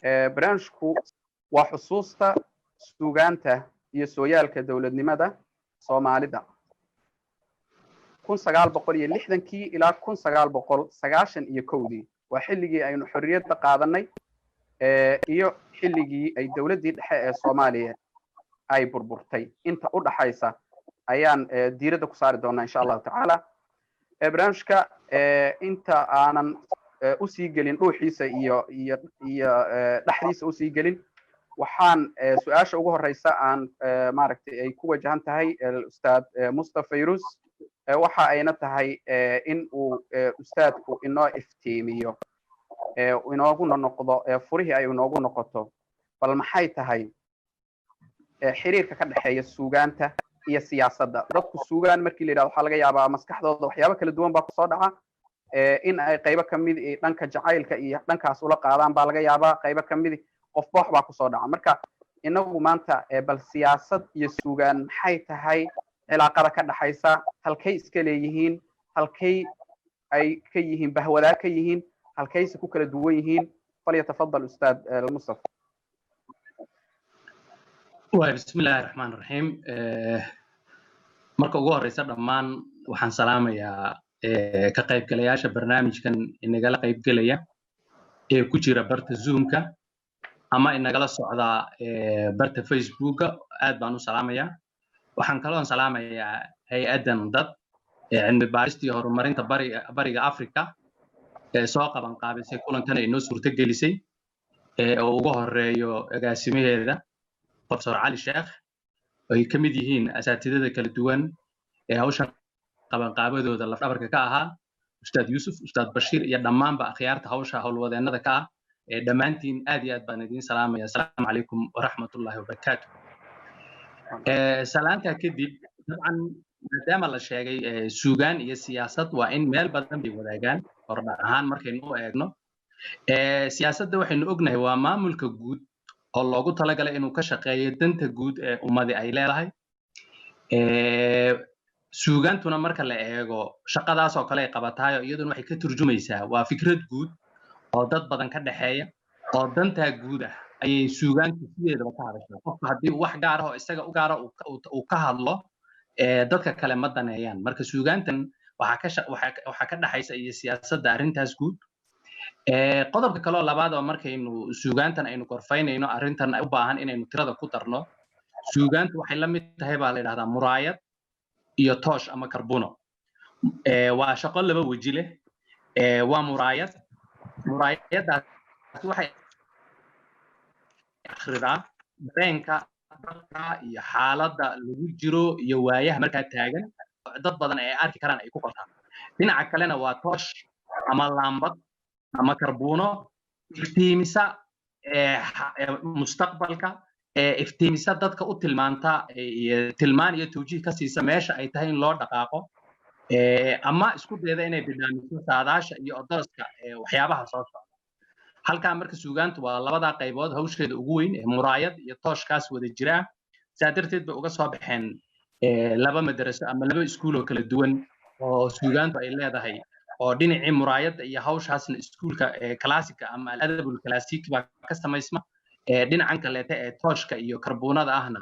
barnaamijku waa xusuusta suugaanta iyo sooyaalka dowladnimada Soomaalida 1960 ilaa 1991 waa xilligii aynu xorriyadda qaadanay iyo xilligii ay dowladdii dhexe ee Soomaaliya ay burburtay inta u dhaxaysa ayaan diiradda ku saari doonaa insha Allah taala barnaamijka inta aanan u sii gelin dhuuxiisa iyo dhaxdiisa u sii gelin waxaan su'aasha ugu horeysa aan maaragtay ay ku wajahan tahay ustaad Mustafa Fayrus waxa ayna tahay in uu ustaadku inoo iftiimiyo inoogu noqdo furihii ay inoogu noqoto bal maxay tahay xiriirka ka dhaxeeya suugaanta iyo siyaasadda dadku suugaan markii la yiraahdo waxa laga yaabaa maskaxdooda waxyaabo kala duwan baa ku soo dhaca in ay qaybo kamid ah dhanka jacaylka iyo dhankaas ula qaadaan baa laga yaabaa qaybo kamid ah qofba wax baa ku soo dhaca marka inagu maanta bal siyaasad iyo suugaan maxay tahay cilaaqada ka dhaxaysa halkay iska leeyihiin halkay ay ka yihiin bahwadaa ka yihiin halkayse ku kala duwan yihiin falyatafaddal ustaad Mustafa بسم الله الرحمن الرحيم marka ugu horeysa dhamaan waxaan salaamayaa ka qaybgalayaasha barnaamijkan inagala qaybgalaya ee ku jira barta Zoom-ka ama inagala socda barta Facebook-ka aad baan u salaamayaa waxaan kaloo salaamayaa hay'adan dad cilmi baaristii horumarinta bariga Afrika ee soo qaban qaabisay kulankan ay noo suurta gelisay oo ugu horeeyo agaasimaheeda Professor Ali Sheikh ay kamid yihiin asaatidada kala duwan ee hawshan qaban qaabadooda la dhabarka ka ahaa Ustaad Yusuf Ustaad Bashir iyo dhamaanba akhyaarta hawsha hawlwadeennada ka ah ee dhamaantiin aad iyo aad baan idin salaamaya assalaamu calaykum wa rahmatullahi wa barakaatuh salaanta kadib dabcan maadaama la sheegay suugaan iyo siyaasad waa in meel badan bay wadaagaan hordhac ahaan markaynu u eegno siyaasadda waxaynu ognahay waa maamulka guud oo loogu talagalay inuu ka shaqeeyo danta guud ee ummadda ay leedahay suugaantuna marka la eego shaqadaas oo kale ay qabataay iyaduna waxay ka turjumaysaa waa fikrad guud oo dad badan ka dhaxeeya oo danta guud ah ayay suugaantu sideedaba ka hadashaa qofka haddii wax gaar ah oo isaga u gaar ah uu ka hadlo dadka kale ma daneeyaan marka suugaantan waxa ka dhaxaysa iyo siyaasadda arrintaas guud qodobka kale oo labaad oo markaynu suugaantan aynu korfaynayno arrintan u baahan inaynu tirada ku darno suugaantu waxay la mid tahay baa la yiraahdaa muraayad iyo toosh ama karbuno waa shaqo laba waji leh waa muraayadaas waxay akhridaa dareenka dadka iyo xaaladda lagu jiro iyo waayaha markaa taagan dad badan ay arki karaan ay ku qortaan dhinaca kalena waa toosh ama laambad ama karbuno iftiimisa mustaqbalka iftiimisa dadka u tilmaanta tilmaan iyo tawjiih ka siisa meesha ay tahay in loo dhaqaaqo ama isku dayda inay barnaamijyo saadaasha iyo odoroska waxyaabaha soo socda halkaa marka suugaantu waa labada qaybood hawsheeda ugu weyn ee muraayad iyo tooshkaas wada jira sidaa darteed bay uga soo baxeen laba madraso ama laba iskuul oo kala duwan oo suugaantu ay leedahay oo dhinacii muraayadda iyo hawshaasna iskuulka classic ama al-adabul classic baa ka samaysma dhinacan kaleeta ee tooshka iyo karbuunada ahna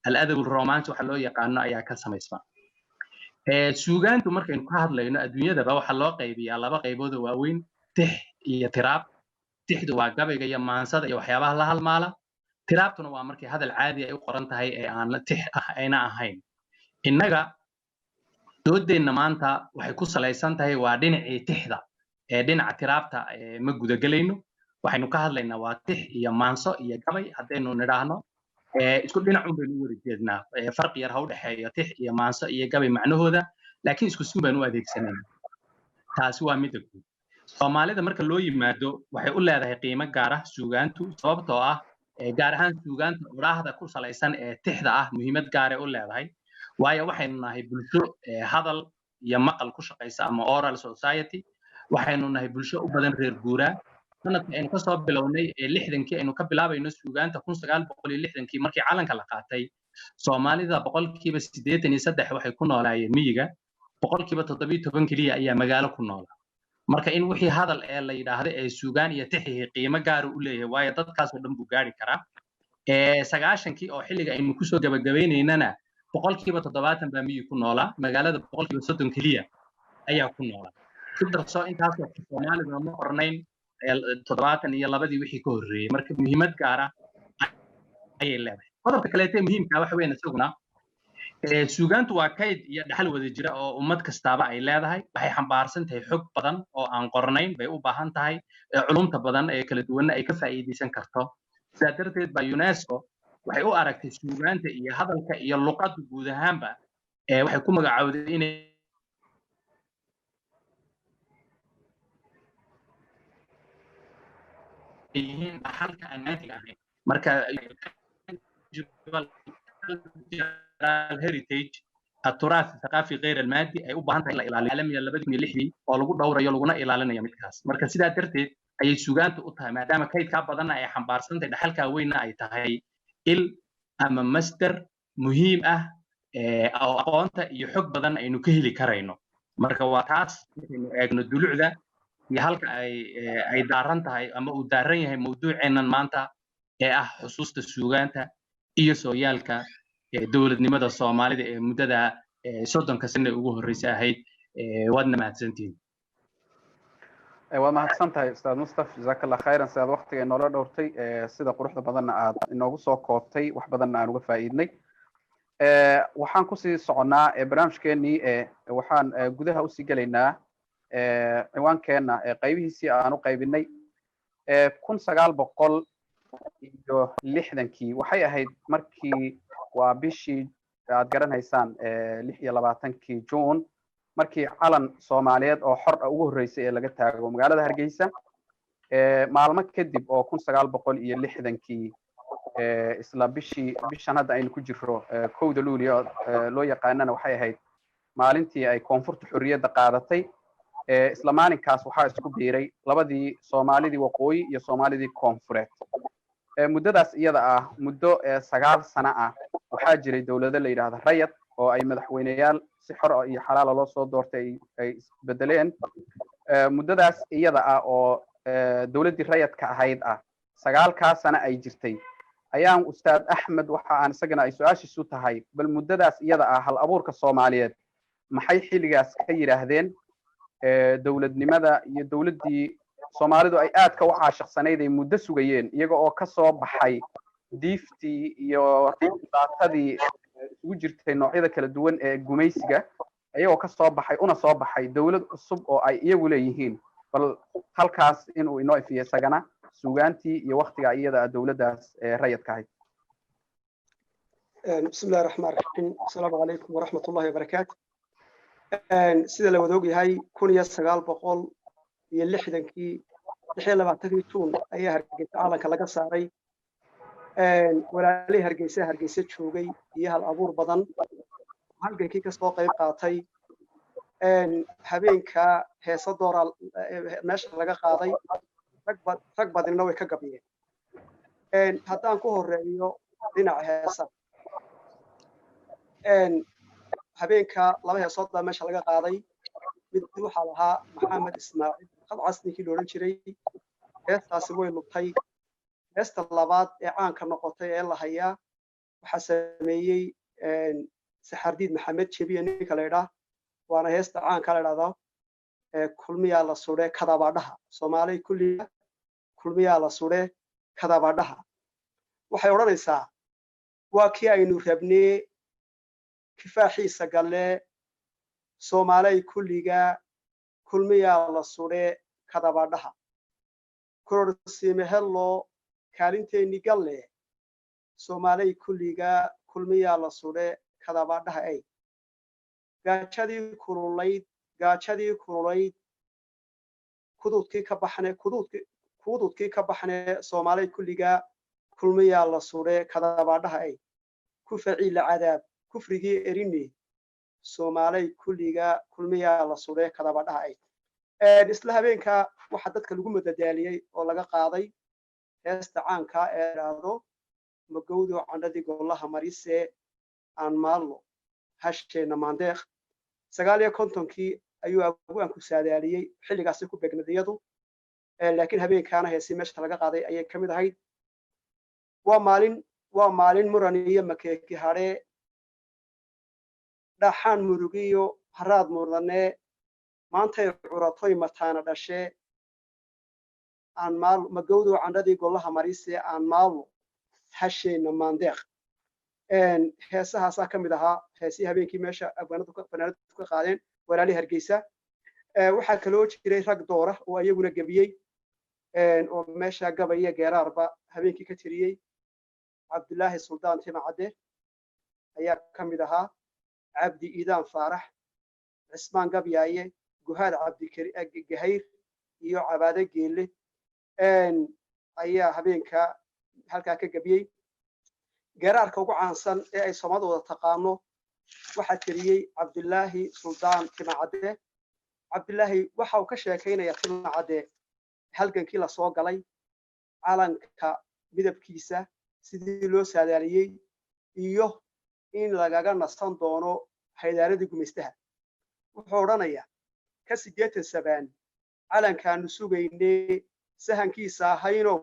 al-adabul romance waxa loo yaqaano ayaa ka samaysma suugaantu markaynu ka hadlayno adduunyadaba waxa loo qaybiyaa laba qaybood oo waaweyn tix iyo tiraab tixdu waa gabayga iyo maansada iyo waxyaabaha la halmaala tiraabtuna waa markii hadal caadi ay u qoran tahay ee aan la tix ayna ahayn innaga doodeenna maanta waxay ku salaysan tahay waa dhinacii tixda dhinaca tiraabta ma gudagelayno waxaynu ka hadlaynaa waa tix iyo maanso iyo gabay haddaynu nidhaahno isku dhinacun baynu u wada jeednaa farqi yar ha u dhexeeyo tix iyo maanso iyo gabay macnahooda laakiin isku si baynu u adeegsanayna taasi waa midda guud soomaalida marka loo yimaado waxay u leedahay qiimo gaar ah suugaantu sababtoo ah gaar ahaan suugaanta oraahda ku salaysan ee tixda ah muhiimad gaar ah u leedahay waayo waxaynu nahay bulsho hadal iyo maqal ku shaqaysa ama oral society waxaynu nahay bulsho u badan reer guuraa sanadka aynu kasoo bilownay 60kii aynu ka bilaabayno suugaanta 1960kii markii calanka la qaatay soomaalida 83% waxay ku noolaayeen miyiga 17% kaliya ayaa magaalo ku noolaa marka in wixii hadal ee la yiraahdo ee suugaan iyo tixii qiimo gaar u leeyahay waayo dadkaas oo dhan buu gaari karaa 9kii oo xilliga aynu ku soo gabagabeynayna boqolkiiba 70 baa miyi ku noolaa magaalada boqolkiiba 30 kaliya ayaa ku noolaa sidoo soo intaas oo Soomaalidu ma qornayn 72 wixii ka horreeyay marka muhiimad gaar ah ayay leedahay qodobka kale ee muhiimka ah waxa weyn isaguna suugaantu waa kayd iyo dhaxal wada jira oo ummad kastaaba ay leedahay waxay xambaarsan tahay xog badan oo aan qornayn bay u baahan tahay culumta badan ee kala duwan ay ka faa'iideysan karto sidaa darteed ba UNESCO waxay u aragtay suugaanta iyo hadalka iyo luqadda guud ahaanba waxay ku magacaawday inay yihiin dhaxalka aan naatiga ahayn marka heritage التراث الثقافي غير المادي ay u baahan tahay la ilaaliyo caalamiga 2006 oo lagu dhowrayo laguna ilaalinayo midkaas marka sidaa darteed ayay suugaantu u tahay maadaama kaydka badan ay xambaarsan tahay dhaxalka weyn ay tahay il ama master muhiim ah oo aqoonta iyo xog badan aynu ka heli karayno marka waa taas inaynu eegno dulucda iyo halka ay daaran tahay ama uu daaran yahay mawduuceenan maanta ee ah xusuusta suugaanta iyo sooyaalka dowladnimada Soomaalida ee muddada 30 sano ugu horeysay ahayd wadna mahadsantiin waa mahadsantahay ustaad Mustafa jazakallahu khayran sidaad waqtiga inoo dhowrtay sida quruxda badanna aad inoogu soo koobtay wax badanna aan uga faa'iidnay waxaan ku sii soconaa barnaamijkeenii waxaan gudaha u sii galaynaa ciwaankeena qaybihiisii aan u qaybinay 1960kii waxay ahayd markii waa bishii aad garanaysaan 26 June markii calan Soomaaliyeed oo xor ah ugu horeysay ee laga taago magaalada Hargeysa maalmo kadib oo 1960kii isla bishan hadda aynu ku jirro 1 Luulyo loo yaqaanana waxay ahayd maalintii ay koonfurta xorriyadda qaadatay isla maalinkaas waxaa isku biiray labadii Soomaalidii waqooyi iyo Soomaalidii koonfureed muddadaas iyada ah muddo 9 sano ah waxaa jiray dawlado la yiraahdo rayad oo ay madaxweynayaal si xor ah iyo xalaal loo soo doortay ay isbedeleen muddadaas iyada ah oo dawladii rayadka ahayd ah 9 sano ay jirtay ayaan ustaad Axmed waxa aan isagana ay su'aashiisu tahay bal muddadaas iyada ah hal abuurka Soomaaliyeed maxay xilligaas ka yiraahdeen dawladnimada iyo dawladii Soomaalidu ay aad ka wacaashaqsanayd ay muddo sugayeen iyaga oo ka soo baxay diiftii iyo dhibaatadii ugu jirtay noocyada kala duwan ee gumaysiga ayagoo ka soo baxay una soo baxay dawlad cusub oo ay iyagu leeyihiin bal halkaas inuu inoo ifiyo sagana suugaantii iyo waqtiga iyada dawladdaas rayadka ahayd bismillaahir rahmaanir rahiim assalaamu calaykum waraxmatullaahi wabarakaatuh sida la wada ogyahay 1960kii 26 Juun ayaa Hargeysa calanka laga saaray walaalay Hargeysa joogay iyo hal abuur badan halgankii ka soo qayb qaatay habeenka heesa dooral meesha laga qaaday rag badina way ka gabiyeen haddaan ku horeeyo dhinaca heesa habeenka laba heesood baa meesha laga qaaday mid waxa lahaa Maxamed Ismaaciil qadcasninkii loo oran jiray heestaasi way lubtay heesta labaad ee caanka noqotay ee la hayaa waxa sameeyay Saxardiid Maxamed Jabiye ninka la yiraahdo waana heesta caanka la yiraahdo kulmiya la sudhe kadabaadhaha Soomaali kulliya kulmiya la sudhe kadabaadhaha waxay oranaysaa waa kii aynu rabnay kifaaxiisa galle Soomaali kulliga kulmiya la sudhe kadabaadhaha kororsiime hello kaalinteeni galle Soomaali kulliga kulmiya la sudhe kadabaadhaha ay gaajadii kululayd kududkii ka baxne Soomaali kulliga kulmiya la sudhe kadabaadhaha ay ku faciil cadaab kufrigii erinni Soomaali kulliga kulmiya la sudhe kadabaadhaha ay isla habeenka waxa dadka lagu madadaaliyay oo laga qaaday heesta caanka ee raado magowdo candadii golaha marise aan maallo hasheena maandeeq 59kii ayuu abwaanku saadaaliyey xilligaasi ku beegnadiyadu laakiin habeenkaana heesii meesha laga qaaday ayay ka mid ahayd waa maalin muran iyo makeeki hadhee dhaxaan murugiyo haraad mudane maantay curatoy mataana dhashee aan magowdo candhadii golaha marise aan maalo hasheenna maandeeq heesahaasaa ka mid ahaa heesii habeenkii meesha abwaanadu ka qaadeen walaali Hargeysa waxaa kaloo jiray rag doora oo ayaguna gabiyey oo meesha gabaya geeraarba habeenkii ka tiriyey Cabdulaahi Suldaan Timacade ayaa ka mid ahaa Cabdi Iidaan Faarax Cismaan Gabyaaye Guhaad Cabdi Gahayr iyo Cabaade Geelle ayaa habeenka halkaa ka gabiyey geeraarka ugu caansan ee ay Soomaalidu wada taqaano waxaa tiriyey Cabdulaahi Suldaan Timacade Cabdulaahi waxa uu ka sheekaynaya Timacade halgankii la soo galay calanka midabkiisa sidii loo saadaaliyey iyo in lagaga nasan doono haydaaradii gumaystaha wuxuu odhanayaa ka 87 calankaanu sugaynay sahankiisa ahaynow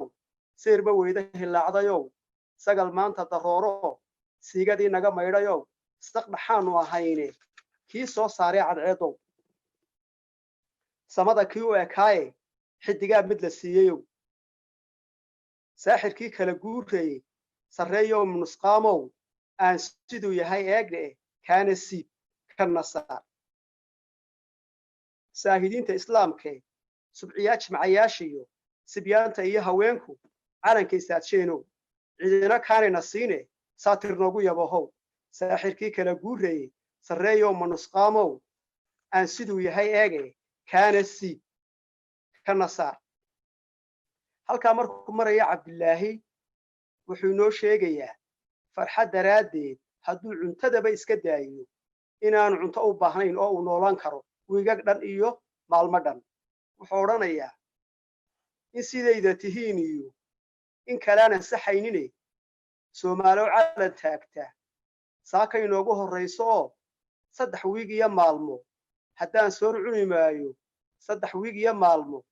seerba weyda hilaacdayow sagal maanta darooro siigadii naga maydhayow saq dhaxaanu ahayne kii soo saaray cadceedow samada kii u ekaaye xidigaa mid la siiyeyow saaxirkii kala guurayey sarreeyow nusqaamow aan siduu yahay eegne kaana siib ka nasaar saahidiinta islaamkee subciyaa jimcayaashiyo sibyaanta iyo haweenku calankay saadsheenow cidina kaanayna siine saatir noogu yabahow saaxirkii kala guurayey sarreeyow manusqaamow aan siduu yahay eege kaana siib ka nasaar halkaa markuu maraya Cabdulaahi wuxuu noo sheegayaa farxad daraaddeed hadduu cuntadaba iska daayo inaanu cunto u baahnayn oo uu noolaan karo wiigag dhan iyo maalmo dhan wuxuu odhanayaa in sidayda tihiin iyo in kalaanan saxaynine Soomaaliyo calan taagtaa saaka inoogu horreyso oo 3 wiig iyo maalmo haddaan soor cuni maayo 3 wiig iyo maalmo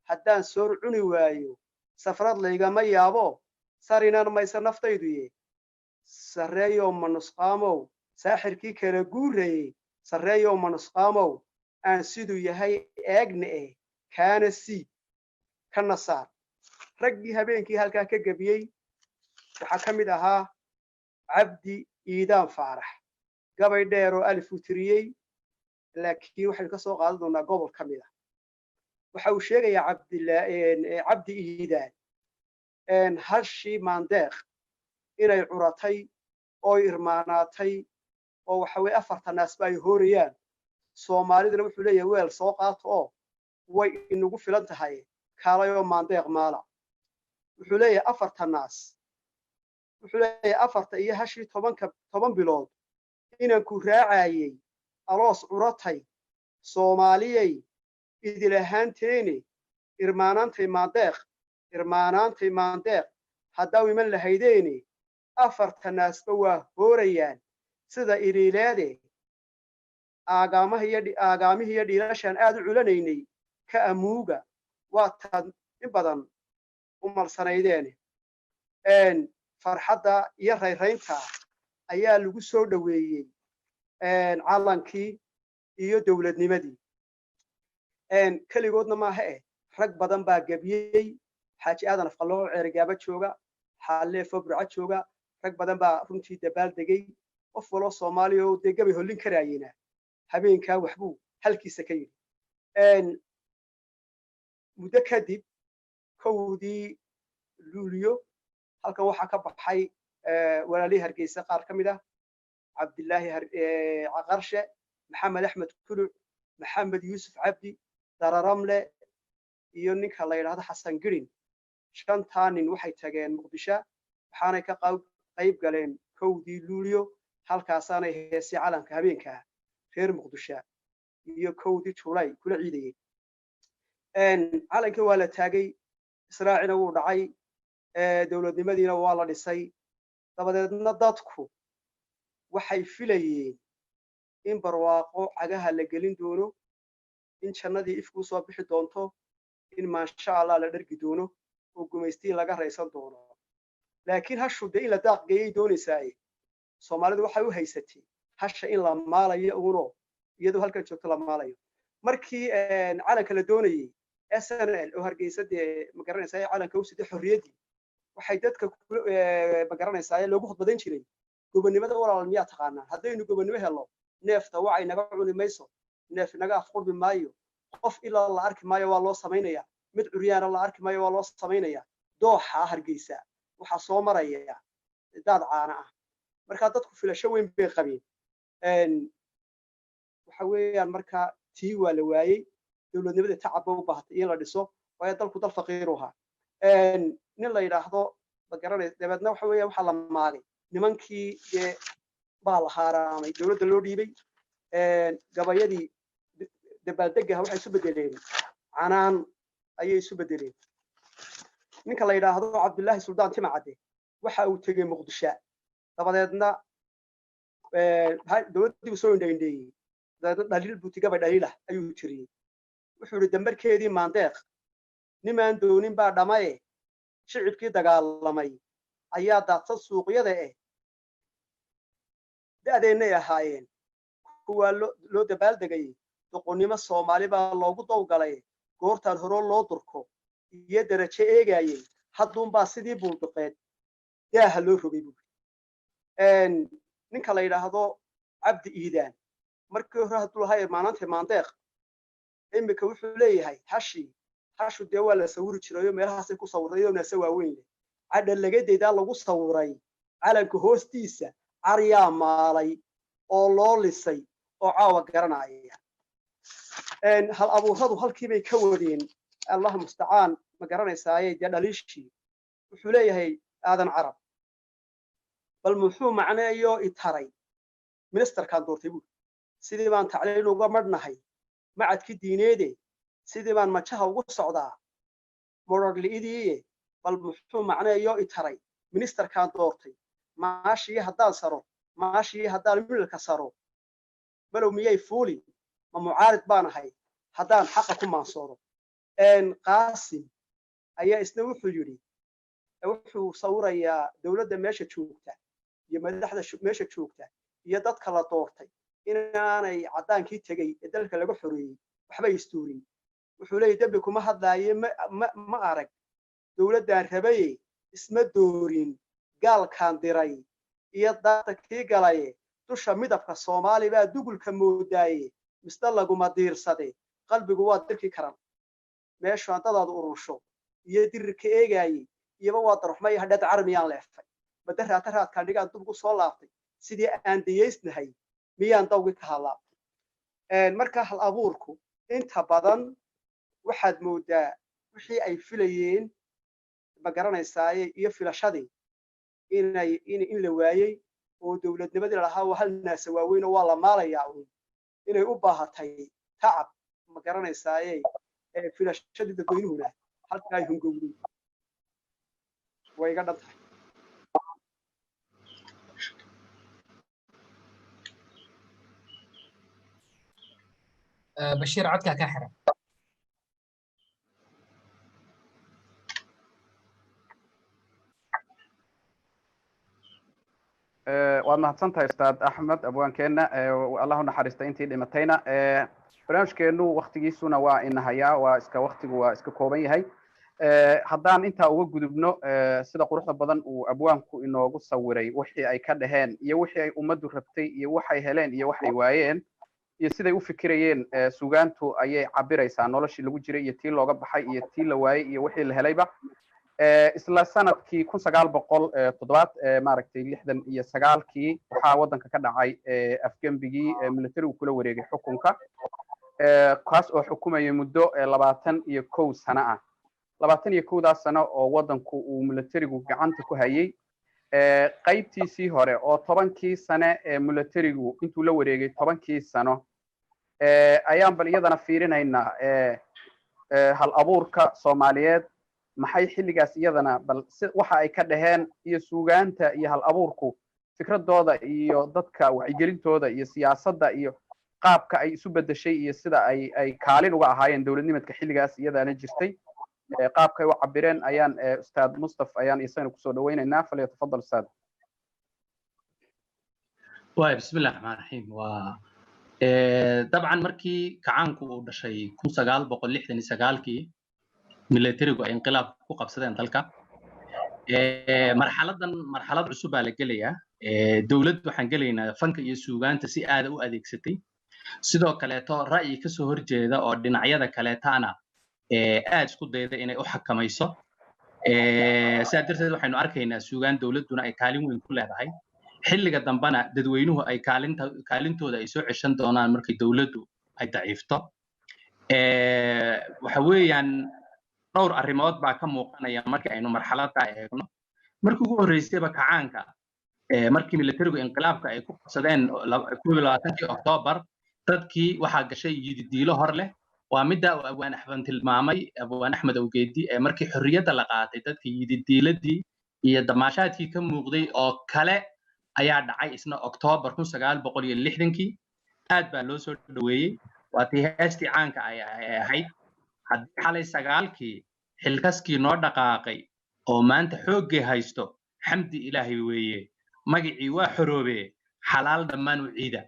haddaan soor cuni waayo safrad laygama yaabo sarinan maysa naftayduye sarreeyow manusqaamow saaxirkii kala guurayey sarreeyow manusqaamow aan siduu yahay eegne kaana siib ka nasaar raggii habeenkii halkaa ka gabiyey waxaa ka mid ahaa Cabdi Iidaan Faarax gabay dheer oo alif u tiriyey laakiin waxaynu ka soo qaadan doonaa gobol ka mid ah waxa uu sheegayaa Cabdi Iidaan hashii maandeeq inay curatay oo irmaanaatay oo waxa way 4 naasba ay hoorayaan Soomaaliduna wuxuu leeyahay weel soo qaato oo way inagu filan tahay kaalayo maandeeq maala wuxuu leeyahay 4 naas wuxuu leeyahay 4 iyo hashii 10 bilood inaan ku raacayay aloos curatay Soomaaliyay idil ahaanteene irmaanaantay maandeeq haddaa iman lahaydeene 4 naasba waa hoorayaan sida iriileede aagaamihii iyo dhiilashaan aad u culanaynay ka amuuga waa tan in badan u malsanaydeene farxadda iyo rayraynta ayaa lagu soo dhaweeyey calankii iyo dowladnimadii keligoodna maaha rag badan baa gabiyey xaaji aadan afqaloo ceerigaaba jooga xaalee fobraca jooga rag badan baa runtii dabaal degay qof waloo Soomaaliya oo dee gabay hollin karaayina habeenkaa waxbuu halkiisa ka yidhi muddo kadib kowdii luuliyo halkan waxaa ka baxay walaalihii Hargeysa qaar ka mid ah Cabdulaahi Qarshe Maxamed Axmed Kuluc Maxamed Yuusuf Cabdi Dararamle iyo ninka la yiraahdo Xasan Girin 5 nin waxay tageen Muqdisho waxaanay ka qayb galeen kowdii luuliyo halkaasaanay heesay calanka habeenka reer Muqdisho iyo kowdii Juulay kula ciidayay calankii waa la taagay israacina wuu dhacay dowladnimadiina waa la dhisay dabadeedna dadku waxay filayeen in barwaaqo cagaha la gelin doono in jannadii ifku soo bixi doonto in maasha Allah la dhargi doono oo gumaystii laga raysan doono laakiin hashu de in la daaq geeyay doonaysaa Soomaalidu waxay u haysatay hasha in la maalayo uno iyadoo halkan joogto la maalayo markii calanka la doonayay SNL oo Hargeysa ma garanaysaa calanka u sidii xorriyadii waxay dadka ma garanaysaa loogu khudbadeyn jiray gobonimada walaal miyaa taqaanaa haddaynu gobonimo helo neefta waxay naga cuni mayso neef naga afqurbi maayo qof ilaa la arki maayo waa loo sameynaya mid curyaana la arki maayo waa loo sameynaya dooxa Hargeysa waxa soo maraya dad caana ah marka dadku filasho weyn bay qabeen waxa weeyaan marka tii waa la waayay dawladnimada tacab u baahatay in la dhiso way dalku dal faqiir u ahaa nin la yiraahdo ma garanay dabadna waxa weeyaan waxa la maagay nimankii baa la haaraamay dawladda loo dhiibay gabayadii dabaaldega waxay isu bedeleen canaan ayay isu bedeleen ninka la yiraahdo Cabdullaahi Suldaan Timacade waxa uu tagay Muqdisho dabadeedna dawladdii soo indheeyay daliil butiga badayla ayuu tiriyay wuxuu yiri dambarkeedii maandeeq nimaan doonin baa dhamay shicibkii dagaalamay ayaa daadsan suuqyada daadeennay ahaayeen kuwa loo dabaaldegay doqonnimo Soomaali baa loogu dowgalay goortaan hore loo durko iyo darajo eegayay hadduun baa sidii buulduqeed daaha loo rogay ninka la yiraahdo Cabdi Iidaan markii hore haduu lahaa maanaanta maandeeq imika wuxuu leeyahay hashu dee waa la sawiri jiray meelahaas ay ku sawirayeen naasa waaweyn cadda laga deedaa lagu sawiray calanka hoostiisa cariyaa maalay oo loo lisay oo caawa garanaya hal abuuradu halkii bay ka wadeen Allah musta'aan ma garanaysaa dee dhaliishii wuxuu leeyahay aadan carab bal muxuu macneeyo itaray ministerkan doortay buu sidii baan tacliin uga madnahay macadkii diineede sidii baan majaha ugu socdaa mororliidii bal muxuu macneeyo itaray ministerkan doortay maashii haddaan saro maashii haddaan milka saro balow miyay fuuli ma mucaarid baan ahay haddaan xaqa ku maansoodo qaasim ayaa isna wuxuu yiri wuxuu sawirayaa dawladda meesha joogta iyo madaxda meesha joogta iyo dadka la doortay inaanay cadaankii tagay ee dalka laga xoreeyay waxba istuurin wuxuu leeyahay dambi kuma hadlaaye ma arag dawladdan rabay isma doorin gaalkan diray iyo dadka kii galay dusha midabka Soomaali baa dugulka moodaaye misda laguma diirsaday qalbigu waa dalkii karan meesha dadaadu urusho iyo dirka eegayay iyo waa darxmay hadad carmiyaan leeftay badaraata raadka dhigaan dub ku soo laaftay sidii aan diyeysnahay miyaan dawgi ka hadlaa marka hal abuurku inta badan waxaad moodaa wixii ay filayeen ma garanaysaa iyo filashadii in la waayay oo dawladnimadii lahaa waa hal naas waaweyn oo waa la maalayaa inay u baahatay tacab ma garanaysaa filashadii dadweynuhuna halka ay hungowday way ga dhantay بشير عدك كحرة waad mahadsantahay Ustaad Axmed abwaankeena Allahu naxariista intii dhimatayna barnaamijkeenu waqtigiisuna waa inahayaa waa iska waqtigu waa iska kooban yahay haddaan intaa uga gudubno sida quruxda badan uu abwaanku inoogu sawiray wixii ay ka dhaheen iyo wixii ay ummaddu rabtay iyo waxay heleen iyo waxay waayeen iyo siday u fikirayeen suugaantu ayay cabiraysaa noloshii lagu jiray iyo tii looga baxay iyo tii la waayay iyo wixii la helayba isla sanadkii 1907 maaragtay 69kii waxaa wadanka ka dhacay afgambigii militarigu kula wareegay xukunka kaas oo xukumayay muddo 21 sano ah 21 sano oo wadanku uu militarigu gacanta ku hayay qaybtiisii hore oo 10kii sano ee militarigu intuu la wareegay 10kii sano ayaan bal iyadana fiirinaynaa hal abuurka Soomaaliyeed maxay xilligaas iyadana bal waxa ay ka dhaheen iyo suugaanta iyo hal abuurku fikradooda iyo dadka wacyigelintooda iyo siyaasadda iyo qaabka ay isu bedeshay iyo sida ay kaalin uga ahaayeen dowladnimadka xilligaas iyadaana jirtay qaabkay u cabireen ayaan ustaad Mustaf ayaan isagana kusoo dhaweynaynaa falyatafadal ustaad waay bismillaah rahmaan rahiim waa dabcan markii kacaanku uu dhashay 1969kii militarigu ay inqilaab ku qabsadeen dalka marxalad cusub baa la gelayaa dawladdu waxaan gelaynaa fanka iyo suugaanta si aad u adeegsatay sidoo kaleeto ra'yi ka soo horjeeda oo dhinacyada kaleetana aad isku dayda inay u xakamayso sidaa darteed waxaynu arkaynaa suugaan dawladduna ay kaalin weyn ku leedahay xilliga dambana dadweynuhu ay kaalintooda ay soo ceshan doonaan markay dawladdu ay daciifto waxa weeyaan dhowr arrimood baa ka muuqanaya markii aynu marxaladda eegno markii ugu horreysayba kacaanka markii militarigu inqilaabka ay ku qabsadeen 22 Oktoobar dadkii waxaa gashay yididiilo hor leh waa midda Abwaan Axmed tilmaamay Abwaan Axmed Awgeedi markii xorriyadda la qaatay dadkii yididiiladii iyo damaashaadkii ka muuqday oo kale ayaa dhacay isna Oktoobar 1960kii aad baa loo soo dhaweeyay waa tii heestii caanka ay ahayd haddii xalay 9kii xilkaskii noo dhaqaaqay oo maanta xooggii haysto xamdi ilaahay weeye magacii waa xoroobee xalaal dhammaan u ciida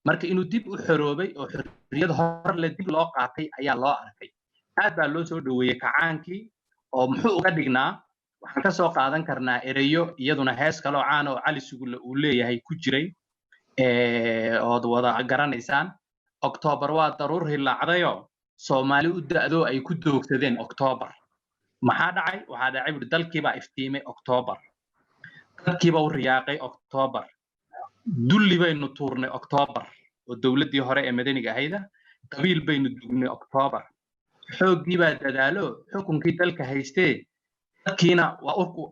marka inuu dib u xoroobay oo xorriyad hor le dib loo qaatay ayaa loo arkay aad baa loo soo dhaweeyay kacaankii oo muxuu uga dhignaa waxaan ka soo qaadan karnaa ereyo iyaduna hees kaloo caan oo Cali Sugulle uu leeyahay ku jiray oo wada garanaysaan Oktoobar waa daruur hilaacdayo Soomaali u da'do ay ku doogsadeen Oktoobar maxaa dhacay waxaa dhacay dalkiiba iftiimay Oktoobar dadkiiba u riyaaqay Oktoobar dulli baynu tuurnay Oktoobar oo dawladdii hore ee madaniga ahayda qabiil baynu dugnay Oktoobar xooggii baa dadaalo xukunkii dalka haystee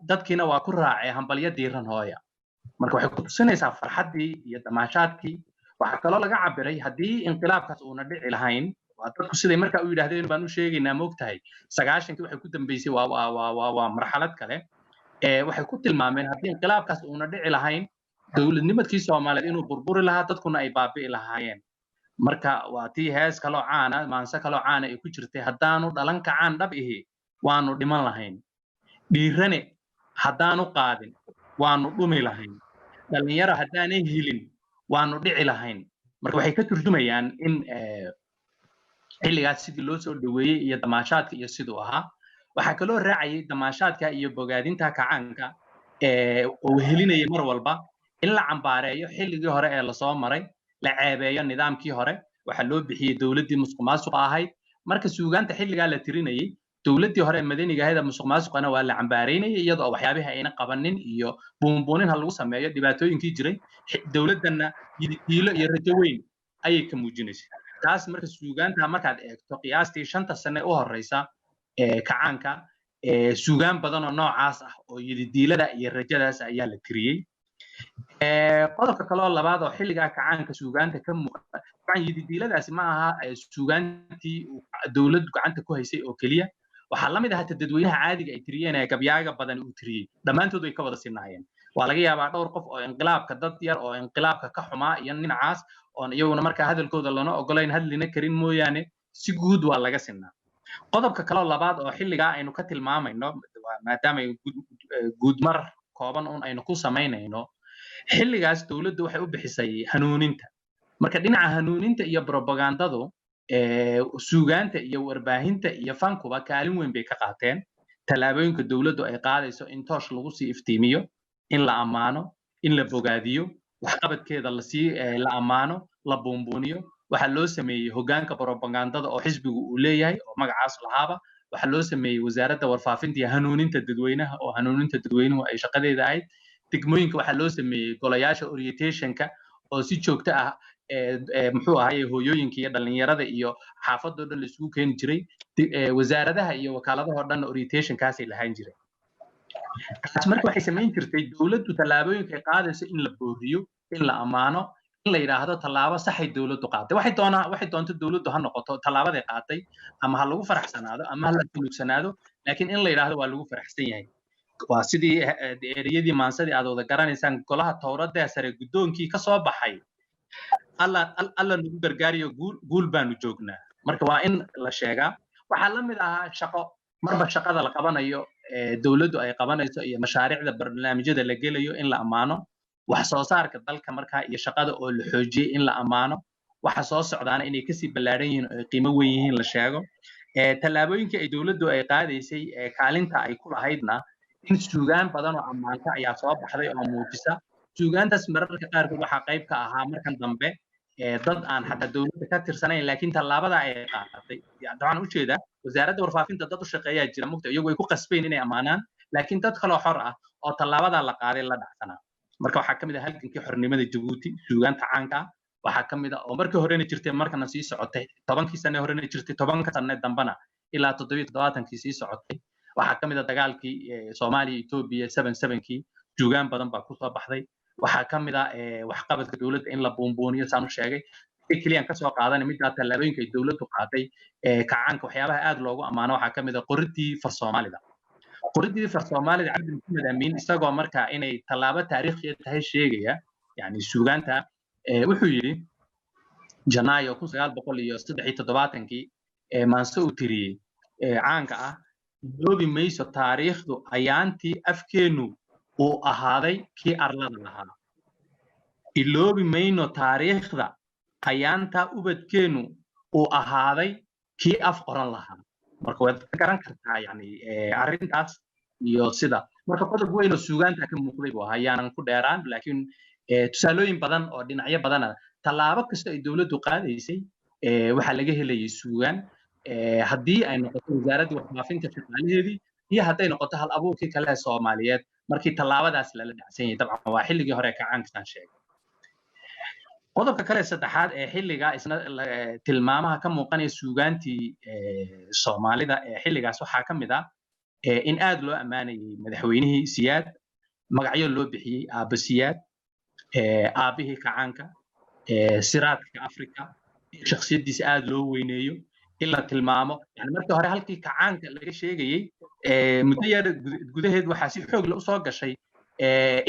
dadkiina waa ku raacay hambalyo diiran hooya marka waxay ku tusinaysaa farxaddii iyo damaashaadkii waxaa kaloo laga cabiray haddii inqilaabkaas uuna dhici lahayn waa dadku siday markaa u yidhaahdeen baan u sheegaynaa moogtahay 9kii waxay ku dambeysay waa marxalad kale waxay ku tilmaameen haddii inqilaabkaas uuna dhici lahayn dawladnimadkii Soomaaliyeed inuu burburi lahaa dadkuna ay baabi'i lahaayeen marka waa tii hees kaloo caana maanse kaloo caana ay ku jirtay haddaanu dhalan kacaan dhab ihi waanu dhiman lahayn dhiirane haddaanu qaadin waanu dhumi lahayn dhalinyaro haddaanay helin waanu dhici lahayn marka waxay ka turjumayaan in xilligaas sidii loo soo dhaweeyay iyo damaashaadka iyo sidoo ahaa waxa kaloo raacayay damaashaadka iyo bogaadinta kacaanka oo helinaya mar walba in la cambaareeyo xilligii hore ee la soo maray la ceebeeyo nidaamkii hore waxa loo bixiyay dawladdii musuqmaasuqa ahayd marka suugaanta xilligaa la tirinayay dawladdii hore madaniga ahayd musuqmaasuqana waa la cambaareynayay iyadoo waxyaabaha ayna qabanin iyo buunbuunin lagu sameeyo dhibaatooyinkii jiray dawladdanna yididiilo iyo rajo weyn ayay ka muujinaysay taas marka suugaanta markaad eegto qiyaastii 5 sano u horeysa kacaanka suugaan badan oo noocaas ah oo yididiilada iyo rajadaas ayaa la tiriyay qodobka kaloo labaad oo xilligaa kacaanka suugaanta ka muuqata waxaan yididiiladaasi ma aha suugaantii dawladdu gacanta ku haysay oo keliya waxaa la mid ah dadweynaha caadiga ay tiriyeen ee gabyaaga badan uu tiriyay dhammaantood way ka wada sinaayeen waa laga yaabaa dhowr qof oo inqilaabka dad yar oo inqilaabka ka xumaa iyo ninacaas oon iyaguna markaa hadalkooda lana ogolayn hadlina karin mooyaane si guud waa laga sinaa qodobka kaloo labaad oo xilligaa aynu ka tilmaamayno maadaama guudmar kooban un aynu ku samaynayno xilligaas dawladdu waxay u bixisay hanuuninta marka dhinaca hanuuninta iyo propagandadu suugaanta iyo warbaahinta iyo fankuba kaalin weyn bay ka qaateen tallaabooyinka dawladdu ay qaadayso in toosh lagu sii iftiimiyo in la ammaano in la bogaadiyo waxqabadkeeda la ammaano la buunbuuniyo waxaa loo sameeyey hoggaanka propagandada oo xisbigu uu leeyahay oo magacaas lahaaba waxaa loo sameeyey wasaaradda warfaafinta iyo hanuuninta dadweynaha oo hanuuninta dadweynuhu ay shaqadeeda ahayd degmooyinka waxaa loo sameeyey golayaasha orientationka oo si joogto ah muxuu ahaayey hooyooyinka iyo dhalinyarada iyo xaafadoo dhan la isugu keeni jiray wasaaradaha iyo wakaaladahoo dhan orientationkaasay lahaan jiray taas marka waxay samayn jirtay dawladdu tallaabooyinka ay qaadayso in la booriyo in la ammaano in la yiraahdo tallaabo saxay dawladdu qaatay waxay doonto dawladdu ha noqoto tallaabaday qaatay ama ha lagu faraxsanaado ama ha la tulugsanaado laakiin in la yiraahdo waa lagu faraxsan yahay waa sidii ereyadii maansadii aad wada garanaysaan golaha towradda sare guddoonkii ka soo baxay alla nagu gargaariyo guul baanu joognaa marka waa in la sheegaa waxaa la mid ahaa shaqo marba shaqada la qabanayo dawladdu ay qabanayso iyo mashaariicda barnaamijyada la gelayo in la amaano wax soo saarka dalka markaa iyo shaqada oo la xoojiyay in la amaano waxa soo socdaana inay kasii ballaaran yihiin oo qiimo weyn yihiin la sheego tallaabooyinka ay dawladdu ay qaadaysay kaalinta ay ku lahaydna in suugaan badan oo ammaanta ayaa soo baxday oo muujisa suugaantaas mararka qaarkood waxaa qayb ka ahaa markan dambe dad aan xataa dawladda ka tirsanayn laakiin tallaabada ay qaadatay waxaan u jeedaa wasaaradda warfaafinta dad u shaqeeyaa jira mugta iyagu ay ku qasbayn inay ammaanaan laakiin dad kaloo xor ah oo tallaabada la qaaday la dhacsanaa marka waxaa ka mid ah halgankii xornimada Jabuuti suugaanta caanka waxaa ka mid ah oo markii horena jirtay markana sii socotay 10kii sano horena jirtay 10ka sano dambana ilaa 77kii sii socotay waxaa ka mid ah dagaalkii Soomaaliya Itoobiya 77kii suugaan badan baa ku soo baxday waxaa ka mid ah waxqabadka dawladda in la buunbuuniyo saan u sheegay kaliya ka soo qaadan mid ah tallaabooyinka ay dawladdu qaaday kacaanka waxyaabaha aad loogu amaano waxaa ka mid ah qoridii far Soomaalida Cabdi Maxamed Amiin isagoo markaa inay tallaabo taariikhi tahay sheegaya yani suugaanta wuxuu yiri Janaayo 1973kii maanso u tiriyay caanka ah loobi mayso taariikhdu ayaantii afkeenu uu ahaaday kii arlada lahaa iloobi mayno taariikhda ayaanta ubadkeenu uu ahaaday kii af qoran lahaa marka waad ka garan kartaa yani arrintaas iyo sida marka qodob weyn oo suugaanta ka muuqday buu hayaan ku dheeraan laakiin tusaalooyin badan oo dhinacyo badan tallaabo kasta ay dawladdu qaadaysay waxa laga helayay suugaan haddii ay noqoto wasaaradda warfaafinta shaqaalaheedii iyo hadday noqoto hal abuurkii kale ee Soomaaliyeed markii tallaabadaas la dhacsan yahay dabcan waa xilligii hore ka caankan sheegay qodobka kale saddexaad ee xilliga isna tilmaamaha ka muuqanaya suugaantii Soomaalida ee xilligaas waxaa ka mid ah in aad loo amaanayay madaxweynihii Siyaad magacyo loo bixiyay Aaba Siyaad aabihii kacaanka siraadka Afrika shakhsiyadiisa aad loo weyneeyo in la tilmaamo yani markii hore halkii kacaanka laga sheegayay muddo yar gudaheed waxaa si xoog leh u soo gashay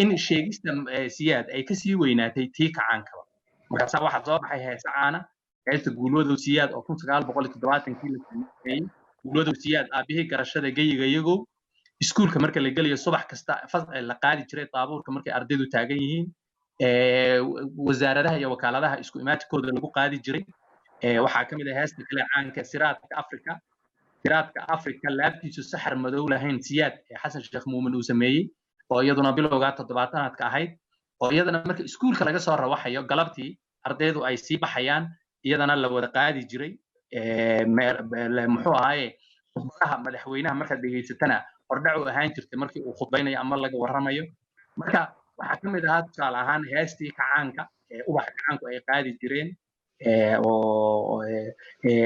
in sheegista Siyaad ay ka sii weynaatay tii kacaanka markaas waxa soo baxay heesa caana heesta guulwada Siyaad oo 1970kii la sameeyay guulwada Siyaad aabihii garashada gayiga iyagu iskuulka marka la galayo subax kasta fasal la qaadi jiray taabuurka markay ardaydu taagan yihiin wasaaradaha iyo wakaaladaha isku imaadkooda lagu qaadi jiray waxaa ka mid ah heesta kale caanka siraadka Afrika laabtiisu saxar madow lahayn Siyaad Xasan Sheekh Muumin uu sameeyay oo iyaduna bilowga 70aadka ahayd oo iyadana marka iskuulka laga soo rawaxayo galabtii ardaydu ay sii baxayaan iyadana la wada qaadi jiray muxuu ahaye khudbadaha madaxweynaha marka dhageysatana hordhac u ahaan jirtay markii uu khudbaynayo ama laga warramayo marka waxaa ka mid ahaa tusaale ahaan heestii kacaanka ubaxa kacaanku ay qaadi jireen oo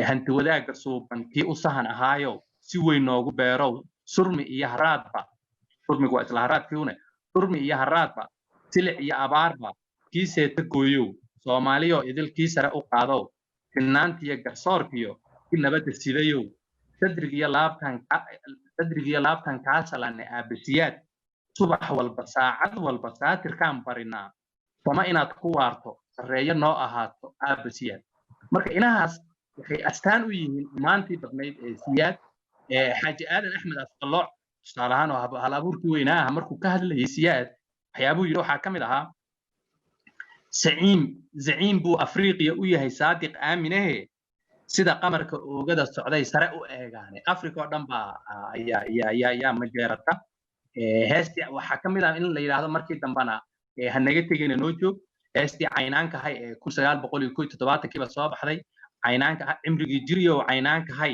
hanti wadaagga suuban kii u sahan ahaayo si weyn noogu beerow surmi iyo haraadba surmigu waa isla haraadkiune surmi iyo haraadba silic iyo abaarba kii seeta gooyow Soomaaliyo idilkii sare u qaadow finaantiyo garsoorkiyo in nabadda sidayow sadrigiyo laabtan kaasalane Aaba Siyaad subax walba saacad walba saatirkaan barinaa sama inaad ku waarto sareeyo noo ahaato Aaba Siyaad marka inahaas waxay astaan u yihiin maantii badnayd ee Siyaad Xaaji Aadan Axmed Asqalooc tusaale ahaan oo hal abuurkii weynaa markuu ka hadlayay Siyaad waxyaabuu yiri waxaa ka mid ahaa zaciim buu Afriqiya u yahay saadiq aaminahe sida qamarka oogada socday sare u eegaane Afrika oo dhan baa ayaa majeerata heestii waxaa ka mid ah in la yiraahdo markii dambana hanaga tegayna noo joog heestii caynaanka hay ee 1971kii ba soo baxday caynaanka cimrigii jiriyo caynaanka hay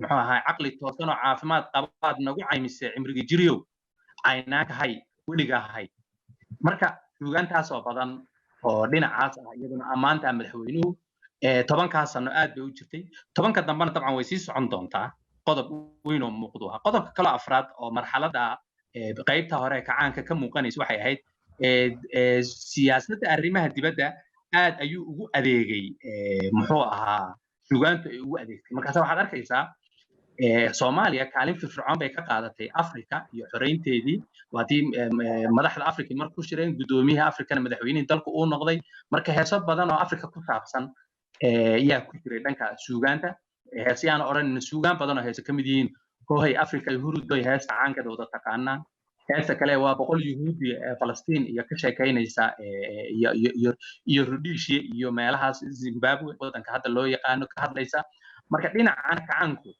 muxuu ahaa caqli toosan oo caafimaad qabaad nagu caymisay cimrigii jiriyo caynaanka hay weliga hay marka suugaantaas oo badan oo dhinacaas ah iyaduna amaanta madaxweynuhu 10 sano aad bay u jirtay 10ka dambana dabcan way sii socon doontaa qodob weyn oo muuqdo qodobka kale afraad oo marxaladda qaybta hore kacaanka ka muuqanaysa waxay ahayd siyaasadda arrimaha dibadda aad ayuu ugu adeegay muxuu ahaa suugaantu ay ugu adeegtay markaas waxaad arkaysaa Soomaaliya kaalin firfircoon bay ka qaadatay Afrika iyo xoreynteedii waadii madaxda Afrika markuu shireen gudoomiyaha Afrikana madaxweynihii dalka uu noqday marka heeso badan oo Afrika ku saabsan yaa ku jiray dhanka suugaanta heesayaan oran suugaan badan oo heeso kamid yihiin kooxay Afrika iyo Hurudoy heesta caanka wada taqaanaan heesta kale waa boqol Yuhuudi Falastiin iyo ka sheekaynaysa iyo Rhodesia iyo meelahaas Zimbabwe wadanka hadda loo yaqaano ka hadlaysa marka dhinacan kacanku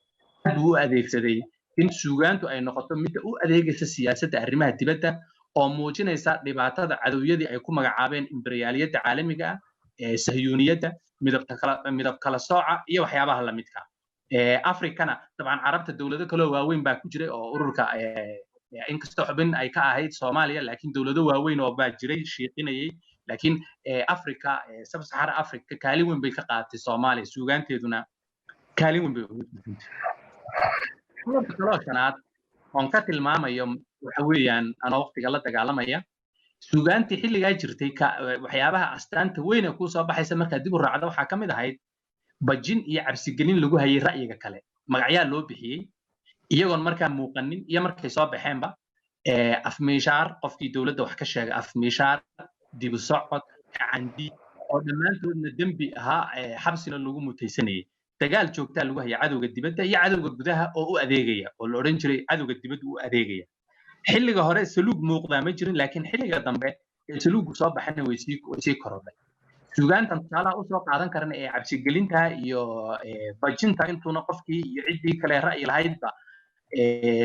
uu adeegsaday in suugaantu ay noqoto mid u adeegaysa siyaasadda arrimaha dibadda oo muujinaysa dhibaatada cadawiyadii ay ku magacaabeen imperialiyadda caalamiga ah sahyuuniyadda midab kala sooca iyo waxyaabaha la midka Afrikana dabcan carabta dawlado kale waaweyn baa ku jiray oo ururka inkastoo xubin ay ka ahayd Soomaaliya laakiin dawlado waaweyn oo baa jiray shiiqinayay laakiin Afrika sub-Sahara Afrika kaalin weyn bay ka qaadatay Soomaaliya suugaanteeduna kaalin weyn bay ugu jirtay on ka tilmaamayo waxa weeyaan ana waqtiga la dagaalamaya suugaantii xilligaa jirtay waxyaabaha astaanta weyn ee ku soo baxaysa marka dib u raacdo waxa kamid ahayd bajin iyo cabsigelin lagu hayay ra'yiga kale magacyaa loo bixiyay iyagoon markaa muuqanin iyo markay soo baxeenba afmeeshaar qofkii dawladda wax ka sheegay afmeeshaar dib u socod candi oo dhammaantoodna dembi ahaa xabsina lagu mutaysanayay dagaal joogta lagu hayay cadawga dibadda iyo cadawga gudaha oo u adeegaya oo la oran jiray cadawga dibadda u adeegaya xilliga hore saluug muuqda ma jirin laakiin xilliga dambe saluugu soo baxana way sii korodhay suugaantan taala u soo qaadan karna ee cabsigelinta iyo bajinta intuuna qofkii iyo ciddii kale ra'yi lahaydba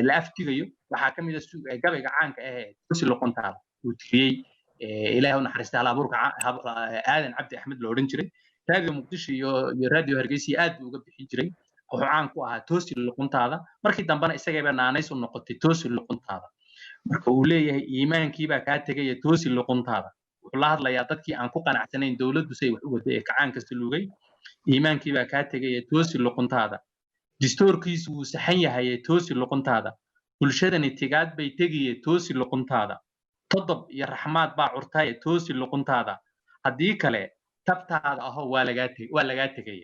la aftigayo waxaa kamid ah gabayga caanka ah Tusi Luquntaada uu tiriyay ilaahay u naxariista abuurka aadan cabdi axmed la oran jiray radio Muqdisho iyo radio Hargeysa aad uga bixin jiray wuxuu caan ku ahaa Tusi Luquntaada markii dambana isagayba naanays u noqotay Tusi Luquntaada marka uu leeyahay iimaankii baa ka tagay Tusi Luquntaada wuxuu la hadlayaa dadkii aan ku qanacsanayn dawladdu say wax u waday ee kacaan kasta lugay iimaankii baa ka tagay Tusi Luquntaada distoorkiisu uu saxan yahay Tusi Luquntaada bulshadani tigaad bay tegiyay Tusi Luquntaada todob iyo raxmaad baa curtay Tusi Luquntaada haddii kale tabtaada ah waa laga tegay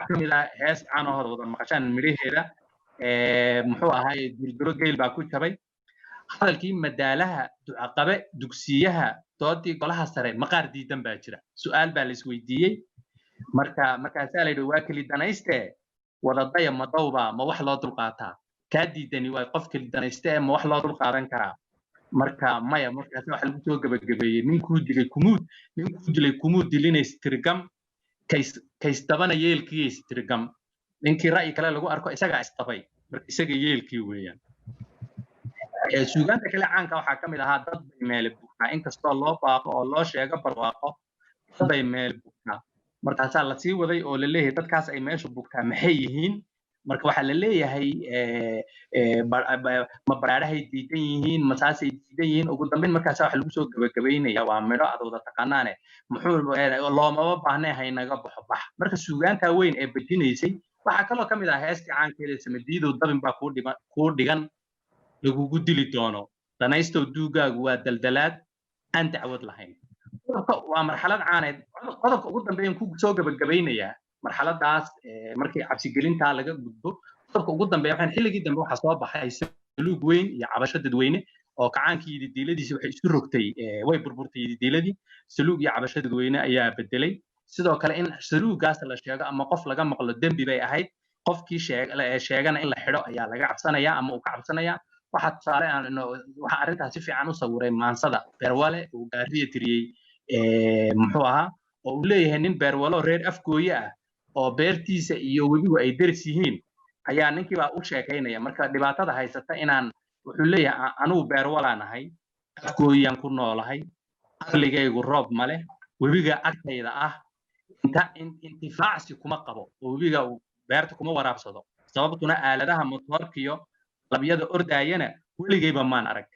kamida hees aan wada maqashaan miriheeda muxuu ahaay durduro geel baa ku jabay hadalkii madaalaha ducaqabe dugsiyaha doodii golaha sare maqaar diidan baa jira su'aal baa la isweydiiyay markaas la yidhi waa kali danayste wadadaya madawba ma wax loo dulqaataa ka diidani waa qof kali danayste ma wax loo dulqaadan karaa marka maya markaas waxa lagu soo gabagabeeyay ninkuu dilay kumuud dilinaysa tirgam kays dabana yeelkii tirgam ninkii ra'yi kale lagu arko isaga istabay marka isaga yeelkii weeyaan suugaanta kale caanka waxaa kamid ahaa dad bay meel buuxaa inkastoo loo baaqo oo loo sheego barwaaqo dad bay meel buuxaa markaasaa la sii waday oo la leeyahay dadkaas ay meesha buugtaa maxay yihiin marka waxaa la leeyahay ma baraarahay diidan yihiin masaasay diidan yihiin ugu dambeyn markaasa waxa lagu soo gabagabeynaya waa midho aad wada taqaanaane muxuu loomaba baahnay haynaga baxo bax marka suugaanta weyn ee bajinaysay waxaa kaloo kamid ah heestii caankeeda samadiidow dabin baa kuu dhigan lagugu dili doono danaystow duugaagu waa daldalaad aan dacwad lahayn waa marxalad caaneed qodobka ugu dambeeyaan ku soo gabagabaynayaa marxaladaas markii cabsigelinta laga gudbo qodobka ugu dambeeya waxaan xilligii dambe waxa soo baxay saluug weyn iyo cabasho dadweyne oo kacaankii diiladiisa waxay isu rogtay way burburtay diiladii saluug iyo cabasho dadweyne ayaa bedelay sidoo kale in saluugaas la sheego ama qof laga maqlo dembi bay ahayd qofkii sheegana in la xidho ayaa laga cabsanayaa ama uu ka cabsanayaa waxa tusaale waxa arrintaas si fiican u sawiray maansada beerwale uu gaariye tiriyay muxuu ahaa oo uu leeyahay nin beerwalo reer afgooye ah oo beertiisa iyo webigu ay deris yihiin ayaa ninkii baa u sheekaynaya marka dhibaatada haysata inaan wuxuu leeyahay anugu beerwalaanahay afgooyaan ku noolahay aqligaygu roob male webiga agtayda ah intifaacsi kuma qabo oo webiga beerta kuma waraabsado sababtuna aaladaha motorkiyo labyada ordaayana weligayba maan arag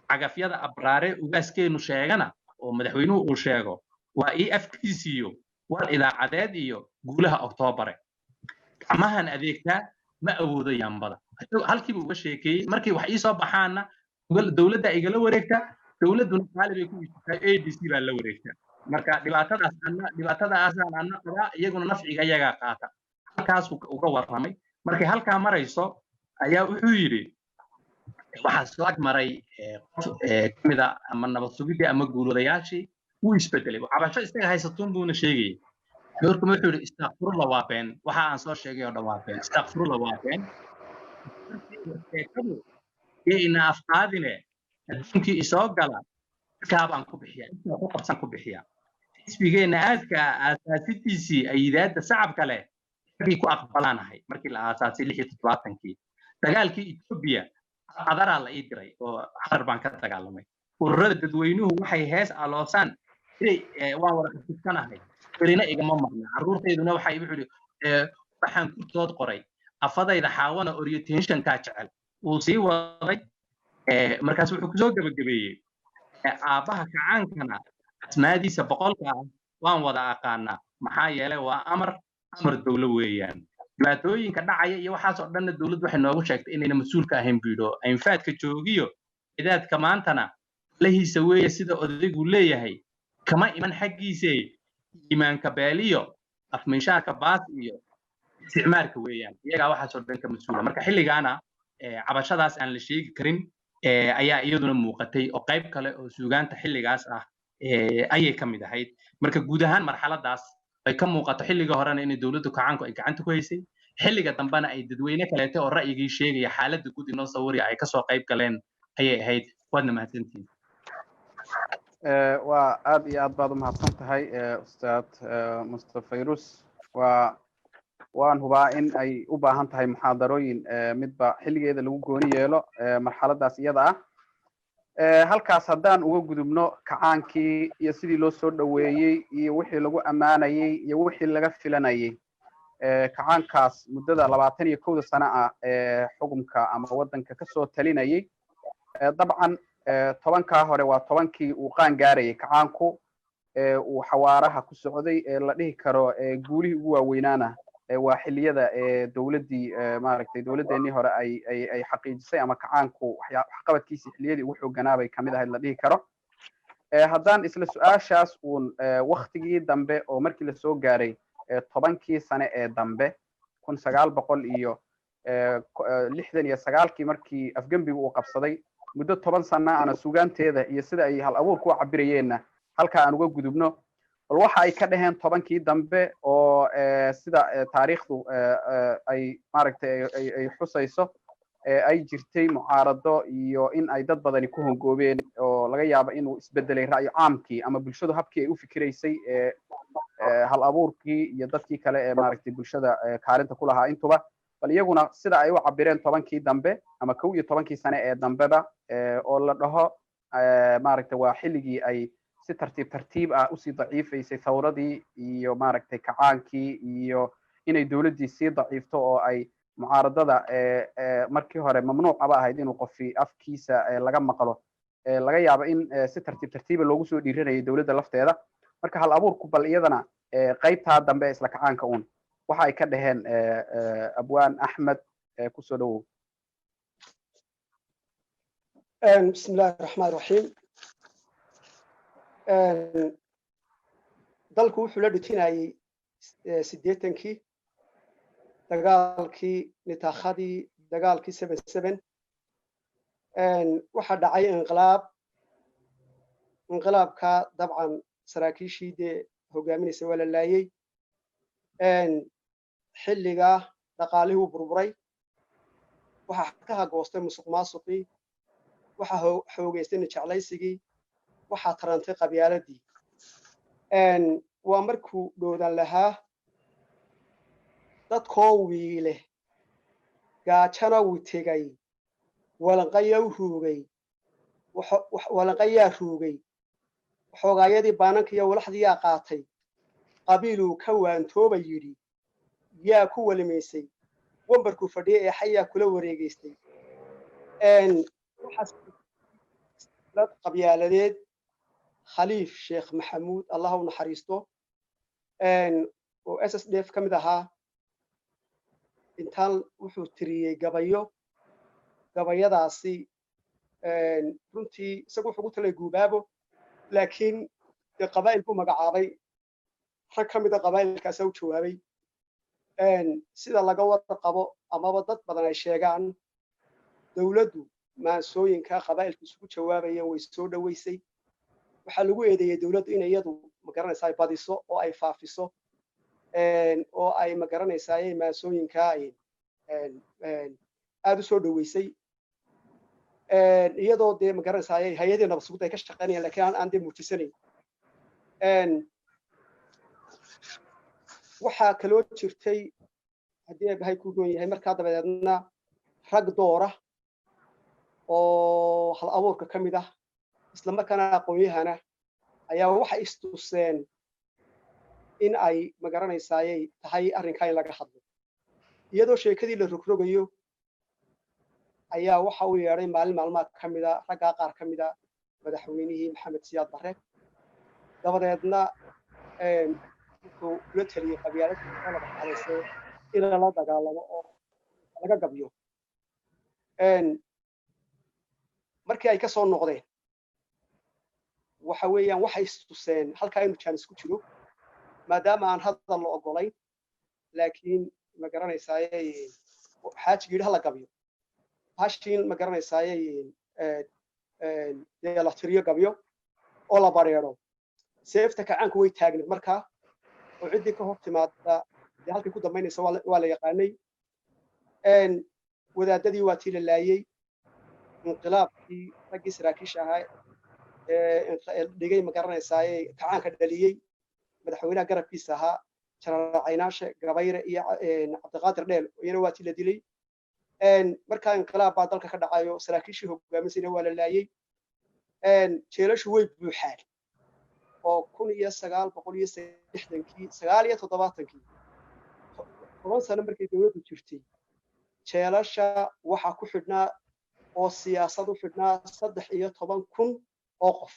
cagafyada abraare ugaaskeenu sheegana oo madaxweynuhu uu sheego waa afkiisiyo war idaacadeed iyo guulaha Oktoobar gacmahan adeegtaa ma awoodo yaambada halkii uu uga sheekeeyay markii wax ii soo baxaana dawladda igala wareegta dawladuna qaali bay ku jirtaa ABC baa la wareegta marka dhibaatadaas aan qaba iyaguna nafciga iyaga qaata halkaas uga warramay markay halkaa marayso ayaa wuxuu yidhi waxaa soo agmaray qof kamid a ama nabad sugidii ama guuloodayaashii wuu isbedelay cabasho isaga haysatuun buuna sheegayay doorka wuxuu yidhi istakfirullah waa been waxa aan soo sheegay oo dhan waa been istakfirullah waa been sheekadu iyo ina afqaadine adduunkii isoo gala kaabaan ku bixiya intaa ku qabsan ku bixiya xisbigeenna aadka aasaasidiisii ayidaadda sacabka leh markii ku aqbalaanahay markii la aasaasay 76kii dagaalkii Ethiopia qadaraa la ii diray oo xarar baan ka dagaalamay ururada dadweynuhu waxay hees aloosaan inay waan wada xisbanahay berina igama maqna carruurteeduna waxay igu xidhi waxaan ku dood qoray afadayda xaawana orientation ka jecel uu sii waday markaas wuxuu ku soo gabagabeeyay aabaha kacaankana asmaadiisa boqolka waan wada aqaanaa maxaa yeelay waa amar dawlo weeyaan dhibaatooyinka dhacaya iyo waxaas oo dhan dawladdu waxay noogu sheegtay inayna mas'uulka ahayn biidho infaadka joogiyo idaadka maantana lahiisa weeye sida odaygu leeyahay kama iman xaggiisa iimaanka baaliyo afminshaarka baas iyo isticmaalka weeyaan iyaga waxaas oo dhan ka mas'uula marka xilligaana cabashadaas aan la sheegi karin ayaa iyaduna muuqatay oo qayb kale oo suugaanta xilligaas ah ayay ka mid ahayd marka guud ahaan marxaladaas ay ka muuqato xilliga horena in dawladdu kacaanku ay gacanta ku haysay xilliga dambana ay dadweyne kaleete oo ra'yigii sheegaya xaaladda guud inoo sawiri ay ka soo qayb galeen ayay ahayd waadna mahadsantihiin waa aad iyo aad baad u mahadsan tahay ustaad Mustafa Fayrus waan hubaa in ay u baahan tahay muxaadarooyin midba xilligeeda lagu gooni yeelo marxaladaas iyada ah halkaas haddaan uga gudubno kacaankii iyo sidii loo soo dhaweeyey iyo wixii lagu ammaanayay iyo wixii laga filanayay kacaankaas muddada 21 sano ah xukunka ama waddanka ka soo talinayay dabcan 10 hore waa 10kii uu qaan gaarayay kacaanku uu xawaaraha ku socday la dhihi karo guulihii ugu waaweynaana waa xilliyada dawladdii maaragtay dawladdeennii hore ay xaqiijisay ama kacaanku waxqabadkiisii xilliyadii ugu xoogganaabay kamid ahayd la dhihi karo haddaan isla su-aashaas uun waktigii dambe oo markii la soo gaaray 10kii sane ee dambe 1969kii markii afgembigu uu qabsaday muddo 10 sano ana suugaanteeda iyo sida ay hal abuur ku cabirayeenna halka aan uga gudubno bal waxa ay ka dhaheen 10kii dambe oo sida taariikhdu ay maaragtay ay xusayso ay jirtay mucaarado iyo in ay dad badani ku hongoobeen oo laga yaabo inuu isbedelay ra'yi caamkii ama bulshadu habkii ay u fikiraysay hal abuurkii iyo dadkii kale ee maaragtay bulshada kaalinta ku lahaa intuba bal iyaguna sida ay u cabireen 10kii dambe ama 11kii sane ee dambeba oo la dhaho maaragtay waa xilligii ay si tartiib ah usii daciifaysay thawradii iyo maaragtay kacaankii iyo inay dawladdii sii daciifto oo ay mucaaradada markii hore mamnuucaba ahayd inuu qofi afkiisa laga maqlo laga yaabo in si tartiiba loogu soo dhiiranayay dawladda lafteeda marka hal abuurku bal iyadana qaybtaa dambe isla kacaanka uun waxa ay ka dhaheen abwaan axmed kusoo dhawow bismillahi raxmaani raxiim dalku wuxuu la dhutinayay 80kii dagaalkii nitaakhdii dagaalkii 77 waxa dhacay inqilaabka dabcan saraakiishii dee hogaaminaysa waa la laayay xilliga dhaqaalihii uu burburay waxa ka hagoostay musuqmaasuqii waxa xoogeystay jeclaysigii waxa tarantay qabyaaladii waa markuu dhoodan lahaa dadkoo wiile gaajana wuu tegay walanqayaa ruugay waxoogaayadii baananka iyo walaxdiyaa qaatay qabiiluu ka waantooba yidhi yaa ku walimaysay wambarkuu fadhiya ee xayaa kula wareegaystay qabyaaladeed khaliif sheekh maxamuud allah u naxariisto oo SSDF ka mid ahaa intaan wuxuu tiriyey gabayadaasi runtii isagu wuxuu ku talay guubaabo laakiin qabaa'il buu magacaabay rag ka mid a qabaa'ilkaasa u jawaabay sida laga wada qabo amaba dad badan ay sheegaan dawladdu maansooyinka qabaa'ilku isugu jawaabayeen way soo dhaweysay waxaa lagu eedeeyay dawladdu in iyadu ma garanaysaa ay badiso oo ay faafiso oo ay ma garanaysaa ay maansooyinka aad u soo dhaweysay iyadoo dee ma garanaysaa ay hay'adaha nabad sugidda ay ka shaqeynayaan laakiin aan dee muujisanayn waxaa kaloo jirtay haddii abahay ku goon yahay markaa dabadeedna rag doora oo hal abuurka ka mid ah isla markaana aqoon-yahana ayaa waxay istuseen in ay ma garanaysaayay tahay arrinkaa in laga hadlo iyadoo sheekadii la rogrogayo ayaa waxa uu yeedhay maalin maalmaad ka mida raggaa qaar ka mida madaxweynihii maxamed siyaad barre dabadeedna wuxuu kula taliyey qabyaaladda laba xalayse in lala dagaalamo oo laga gabyo markii ay ka soo noqdeen waxa weeyaan waxay istuseen halkaa inuu jaanis ku jiro maadaama aan hadal la ogolayn laakiin ma garanaysaayay xaajiga yidhi hala gabyo hashiin ma garanaysaayay dee la tiriyo gabyo oo la bareero seefta kacaanku way taagneed markaa oo ciddii ka hor timaada dee halkay ku dambaynaysa waa la yaqaanay wadaadadii waa tii la laayey inqilaabkii raggii saraakiisha ahaa dhigay ma garanaysaayay kacaanka dhaliyey madaxweynaha garabkiisa ahaa jenaraal caynaashe gabayre iyo cabdiqaadir dheel iyana waa tii la dilay markaa inqilaab baa dalka ka dhacayo saraakiishii hogaaminsayna waa la laayey jeelashu way buuxaan oo 1960kii 1970kii 10 sano markay dawladdu jirtay jeelasha waxaa ku xidhnaa oo siyaasad u xidhnaa 13,000 oo qof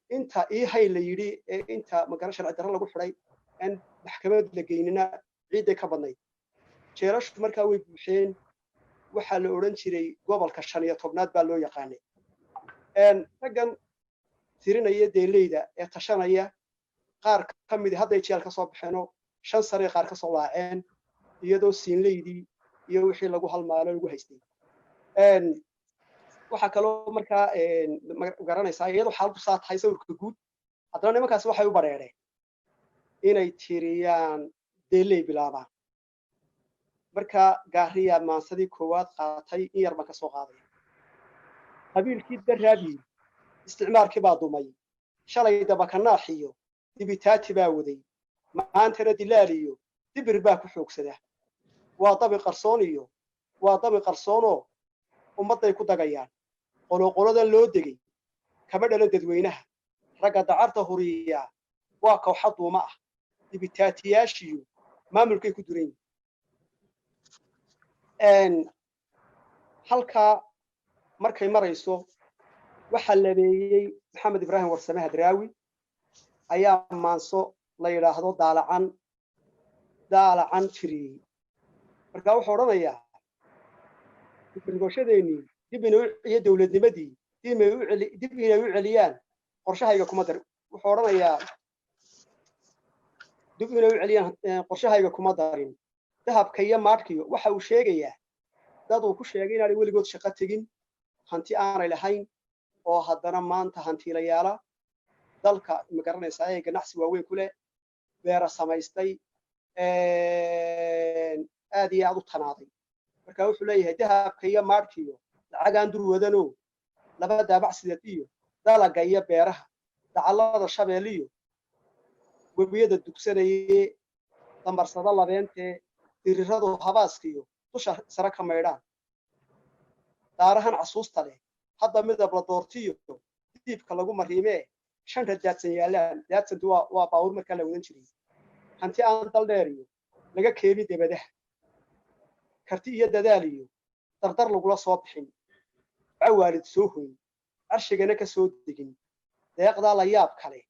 inta ii hay la yidhi inta magara sharci darro lagu xidhay aan maxkamad la geynina ciiday ka badnayd jeelashu markaa way buuxeen waxaa la odhan jiray gobolka 15aad baa loo yaqaanay raggan tirinaya deeleyda ee tashanaya qaar ka mid hadday jeel ka soo baxeenoo 5 sano qaar ka soo laaceen iyadoo siinleydii iyo wixii lagu halmaalo lagu haystay waxa kaloo markaa garanaysaa iyadoo xaalku saa tahay sawirka guud haddana nimankaasi waxay u bareereen inay tiriyaan deeley bilaabaan marka gaariya maansadii koowaad qaatay in yar baan ka soo qaaday qabiilkii daraabi isticmaalkii baa dumay shalay dabakanaaxiyo dibitaati baa waday maantana dilaaliyo dibir baa ku xoogsada waa dabi qarsoon iyo waa dabi qarsoonoo ummadday ku dagayaan qoloqoladan loo degay kama dhalan dadweynaha ragga dacarta huriya waa kooxa duuma ah dibitaatiyaashiyo maamulkay ku duran yihiin halkaa markay marayso waxaa labeeyey maxamed ibraahim warsame hadraawi ayaa maanso la yidhaahdo daalacan tiriyey markaa wuxuu odhanayaa gobashadeenii dib inay iyo dawladnimadii dib inay u celiyaan qorshahayga kuma darin wuxuu odhanayaa dib inay u celiyaan qorshahayga kuma darin dahabka iyo maadhkiyo waxa uu sheegayaa dad uu ku sheegay inaanay weligood shaqo tegin hanti aanay lahayn oo haddana maanta hantiilayaala dalka ma garanaysaa ee ganacsi waaweyn ku leh beera samaystay aad iyo aad u tanaaday marka wuxuu leeyahay dahabka iyo maadhkiyo lacagaan dur wadano laba daabac sideed iyo dalaga iyo beeraha dacallada shabeeliyo webiyada dugsanaye dambarsada labeentee diriradu habaaskiyo dusha sare ka maydhaan daarahan casuusta leh hadda midab la doortiyo diibka lagu mariimee 5 daadsan yaalaan daadsantu waa baawur markaa la wadan jiray hanti aan dal dheer iyo laga keeni debadaha karti iyo dadaal iyo dardar lagula soo bixin awaalid soo hoyn arshigana ka soo degin deeqdaa la yaab kale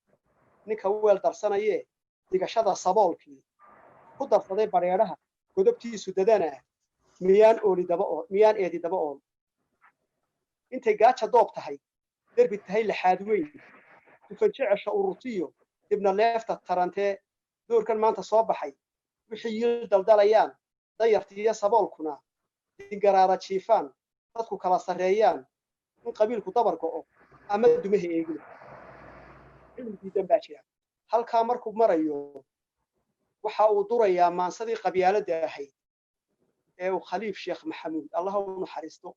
ninka weel darsanayee digashada saboolkii ku darsaday bareeraha godobtiisu dadana miyaan eedi daba ool intay gaaja doob tahay derbi tahay laxaad weyn dufan jecesha ururtiyo dibna leefta tarantee doorkan maanta soo baxay wixii yil daldalayaan dayartiya saboolkuna digaraara jiifaan dadku kala sareeyaan in qabiilku dabar go'o ama dumaha eegin cilmigii dambaa jira halkaa markuu marayo waxa uu durayaa maansadii qabyaaladda ahayd ee uu khaliif sheekh maxamuud allah u naxariisto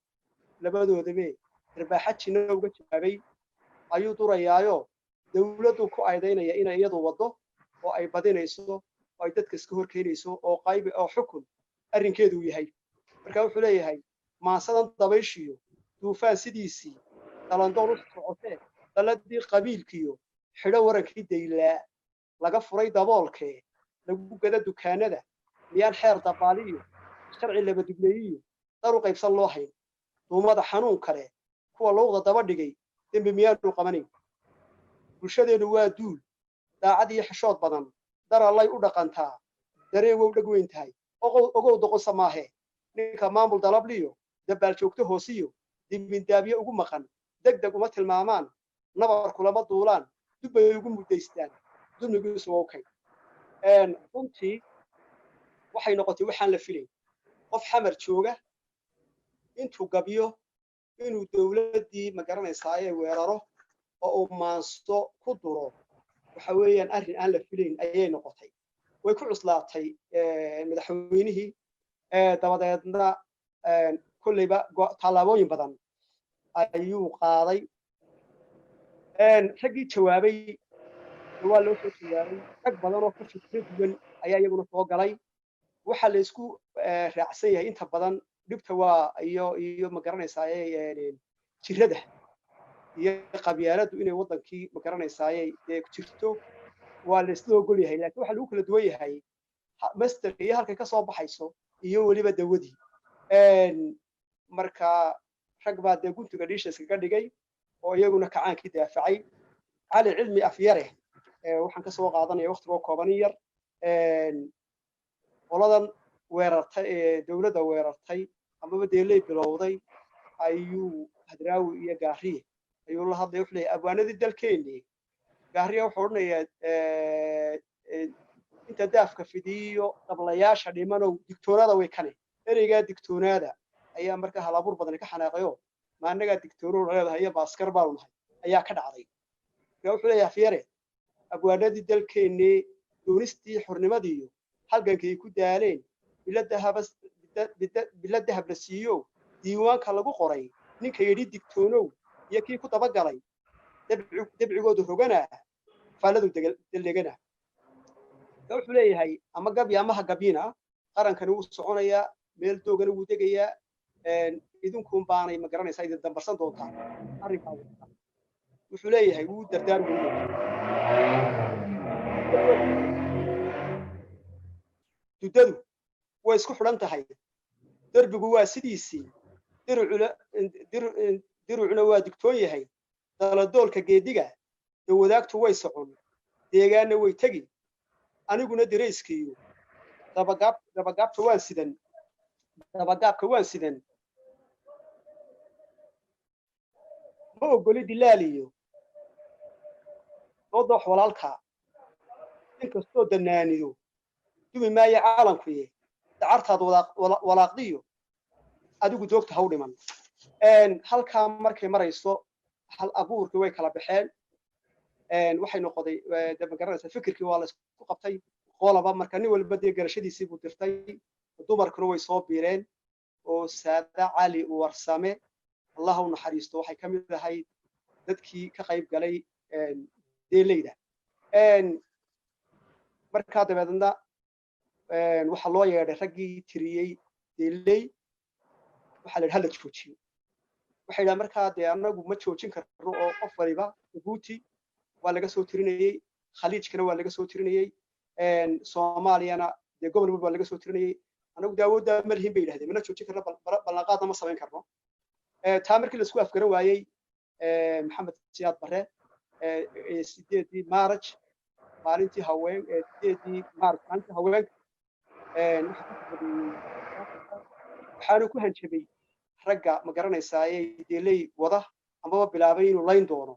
labadoodaba irbaaxajina uga jawaabay ayuu durayaayo dawladdu ku aydaynaya inay iyadu wado oo ay badinayso oo ay dadka iska horkeenayso oo qayb oo xukun arrinkeedu yahay marka wuxuu leeyahay maasadan dabayshiyo duufaan sidiisii dalandool u socotee daladii qabiilkiyo xidho warankii daylaa laga furay daboolkee lagu gada dukaanada miyaan xeer dabaaliyo sharci laba dugleeyiyo dar u qaybsan loo hayn duumada xanuun kale kuwa lowda daba dhigay dembi miyaanu qabanayn bulshadeenu waa duul daacad iyo xishood badan dar allay u dhaqantaa dareen wow dhag weyn tahay ogow doqonsa maahe ninka maamul dalabliyo dabaal joogto hoosiyo dibindaabyo ugu maqan degdeg uma tilmaamaan nabar kulama duulaan dubbay ugu muddaystaan dulmigiisu waa okay runtii waxay noqotay waxaan la filayn qof xamar jooga intuu gabyo inuu dawladdii ma garanaysaa ee weeraro oo uu maansto ku duro waxa weeyaan arrin aan la filayn ayay noqotay way ku cuslaatay madaxweynihii dabadeedna kullayba tallaabooyin badan ayuu qaaday raggii jawaabay waa loo soo jawaabay rag badan oo ka fikra duwan ayaa iyaguna soo galay waxa la isku raacsan yahay inta badan dhibta waa iyo ma garanaysaa jirada iyo qabyaaladdu inay wadankii ma garanaysaa jirto waa la isla ogol yahay laakiin waxa lagu kala duwan yahay master iyo halkay ka soo baxayso iyo weliba dawadii marka rag baa dee guntiga dhiisha iskaga dhigay oo iyaguna kacaankii daafacay cali cilmi afyare waxaan ka soo qaadanaya waqtigoo kooban yar qoladan weerartay ee dawladda weerartay amaba deelay bilowday ayuu hadraawi iyo gaariye ayuu la hadlay wuxuu leeyahay abwaanadii dalkeennii gaariye wuxuu odhanayaa inta daafka fidiyo qablayaasha dhimanow digtoonada way kane ereygaa digtoonaada ayaa markaa halabuur badan ka xanaaqayo ma annagaa digtoono leedahay iyo baaskar baanu nahay ayaa ka dhacday marka wuxuu leeyahay afyare abwaanadii dalkeennii doonistii xornimadiiyo halgankay ku daaleen bila dahab la siiyo diiwaanka lagu qoray ninka yidhi digtoonow iyo kii ku dabagalay dabcigoodu roganaa faaladu delegana wuxuu leeyahay ama gabya ama ha gabyina qarankani wuu soconayaa meel doogana wuu degayaa idinkuun baanay ma garanaysaa idin dambarsan doontaa arrinkaa wuxuu leeyahay wuu dardaar duddadu way isku xidhan tahay derbigu waa sidiisii dirucuna waa digtoon yahay daladoolka geediga dawadaagtu way socon deegaanna way tegi aniguna dirayskiiyo dabagaabka waan sidan ma ogoli dilaaliyo soo doox walaalka inkastoo danaaniyo dumi maayo caalamkuye dacartaad walaaqdiyo adigu joogta haw dhiman halkaa markay marayso hal abuurkii way kala baxeen waxay noqday ma garanaysaa fikirkii waa la isku qabtay qolaba marka nin walba dee garashadiisii buu dirtay dumarkuna way soo biireen oo saada cali warsame allah u naxariisto waxay ka mid ahayd dadkii ka qayb galay deeleyda markaa dabeedna waxaa loo yeedhay raggii tiriyey deeley waxaa la yidhi hala joojiyo waxay yidhaha markaa dee annagu ma joojin karno oo qof waliba jabuuti waa laga soo tirinayey khaliijkana waa laga soo tirinayey soomaaliyana dee gobol walba waa laga soo tirinayey annagu daawoodda ma lihin bay yidhahdeen mana joojin karno ballanqaadna ma samayn karno taa markii laisku afgaran waayey maxamed siyaad barre 8 maaraj maalintii haween 8 maaraj maalintii haweenka waxaanu ku hanjabay ragga ma garanaysaa deeley wada amaba bilaabay inuu layn doono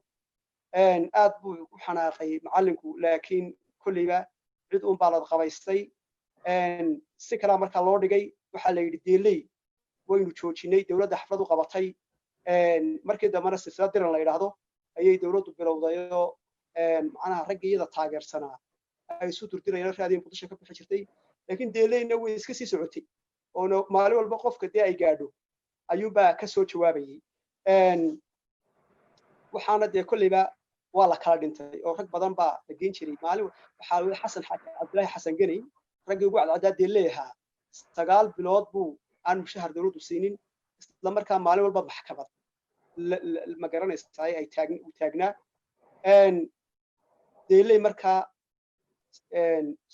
aad buu u xanaaqay macallinku laakiin kulliba cid uun baa la qabaystay si kala marka loo dhigay waxa la yidhi deelay waynu joojinay dawladda xaflad u qabatay markii dambana silsilad diran la yidhaahdo ayay dawladdu bilowdayoo macnaha raggiyada taageersanaa ay isu durdirayeen raadiyo muqdisho ka bixi jirtay laakiin deelayna way iska sii socotay oo maalin walba qofka dee ay gaadho ayuunbaa ka soo jawaabayay waxaana dee kolleyba waa la kala dhintay oo rag badan baa la geen jiray maalin waxaa weli xasan cabdilaahi xasan geney raggii ugu cadcaddaa deelay ahaa 9 bilood buu aan mushahar dawladdu siinin isla markaa maalin walba maxkamad ma garanaysaa ay taagnaa deelay markaa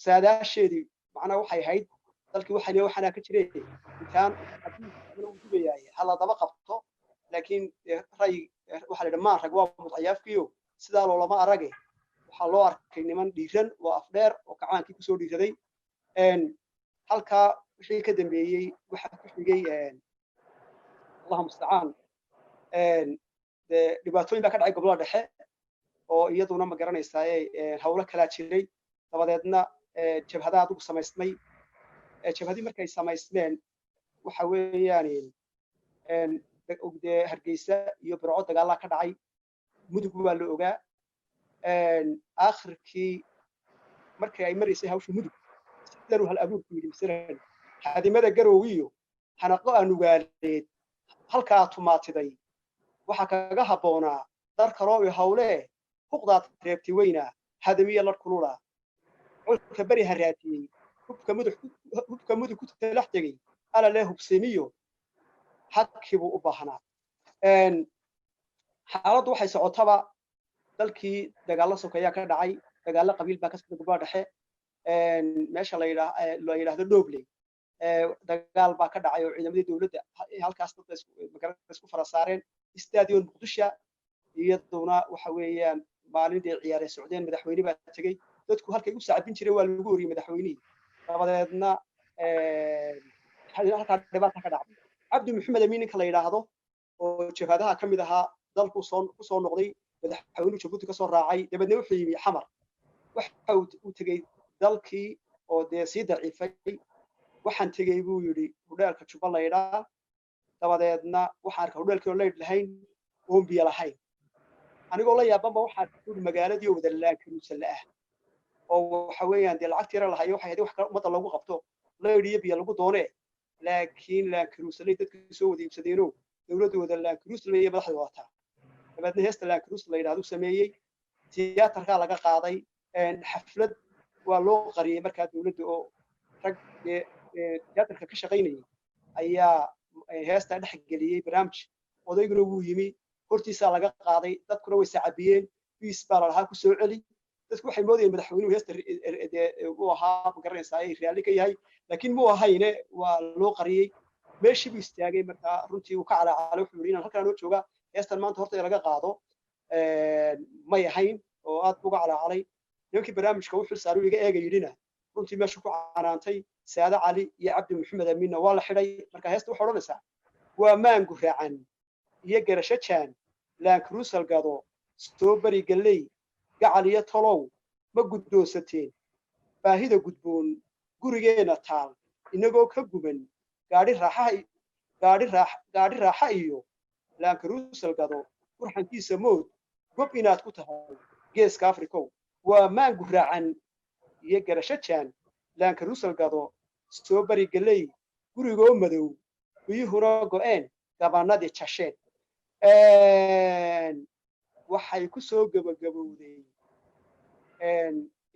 saadaasheedii macnaha waxay ahayd dalkii waxaana ka jiray intaan haddii uu dubayay hala daba qabto laakiin ray waxa la dhamaan rag waa mudcayaafkiyo sidaa loolama arage waxaa loo arkay niman dhiiran oo afdheer oo kacaankii kusoo dhiiraday halkaa wixii ka dambeeyey waxaa ku xigay allahu mustacaan dhibaatooyin baa ka dhacay gobolada dhexe oo iyaduna ma garanaysaa hawlo kalaa jiray dabadeedna jabhadaha adugu samaysmay jabhadii markay samaysmeen waxa weeyaan dee hargeysa iyo birco dagaalaa ka dhacay mudug waa la ogaa aakhirkii markii ay maraysay hawsha mudug sidanuu hal abuurku yidhi masalan xadimada garoowiyo xanaqo aanugaaleed halkaa tumaatiday waxaa kaga habboonaa dar kaloo i hawlee huqdaad reebti weynaa hadamiya lar kulula culka beri haraatiyey hubka mudug ku talax tegey ala lee hubsemiyo حكي بو باهنا xaaladdu waxay socotaba dalkii dagaalo sokeeya ka dhacay dagaalo qabiil baa ka soo gudbaa dhaxe meesha la yiraahdo Doobley dagaal baa ka dhacay oo ciidamadii dawladda halkaas dad isku fara saareen istaadiyoon Muqdisho iyaduna waxa weeyaan maalintii ciyaarey Socdeen madaxweyne baa tagay dadku halkay u saacadin jireen waa lagu wariyay madaxweynaha dabadeedna halka dhibaato ka dhacday عبد محمد أمين كلا يراهضه وجهادها كم إذا ضل كصون نقضي مدحونه شبوت كصون راعي دبنا وحي حمر وحاول وتجي ضلكي أو ده سيد عفي وحن تجيبه يري ودارك تشوف الله يراه طبعا يدنا وحرك ودارك ولا يدلهين وهم بيلهين أنا أقول يا بابا وحد كل مجالات يوم ذلك المسلاه أو حوالي عند العكتير الله يوحي هذي وحكر ما طلعوا قبته لا يريب يلقوا دونه لكن لا كروس اللي تكسو دي بسدينو دولته ولا لا كروس اللي مدخل وقتها بدنا هست لا كروس اللي يرادو سميي تياترka laga qaaday xaflad waa loo qariyay marka dawladdu oo rag tiyaatarka ka shaqeynayay ayaa heesta dhex geliyay barnaamij odayguna wuu yimi hortiisa laga qaaday dadkuna way sacabiyeen biis baa lahaa ku soo celi dadku waxay moodayeen madaxweynuhu heesta uu ahaa garanaysaa ay raali ka yahay laakiin muu ahayne waa loo qariyay meeshii buu istaagay marka runtii uu ka calaacalay wuxuu yiri inaan halkaan oo jooga heestan maanta horta laga qaado ma yahayn oo aad uga calaacalay ninkii barnaamijka wuxuu saaru iga eegay yirina runtii meesha ku canaantay Saada Cali iyo Cabdi Maxamed Amiin waa la xidhay marka heesta waxa oranaysaa waa maangu raacan iyo garasho jaan laan cruisal gado soo bari galay gacal iyo tolow ma guddoonsateen baahida gudboon gurigeena taal inagoo ka guban gaari raaxa iyo laan cruisal gado qurxankiisa mood gob inaad ku tahay geeska Afrika waa maangu raacan iyo garasho jaan laan cruisal gado soo bari galay gurigoo madow biyuhuna go'een gabanadii jasheen waxay ku soo gabagabowday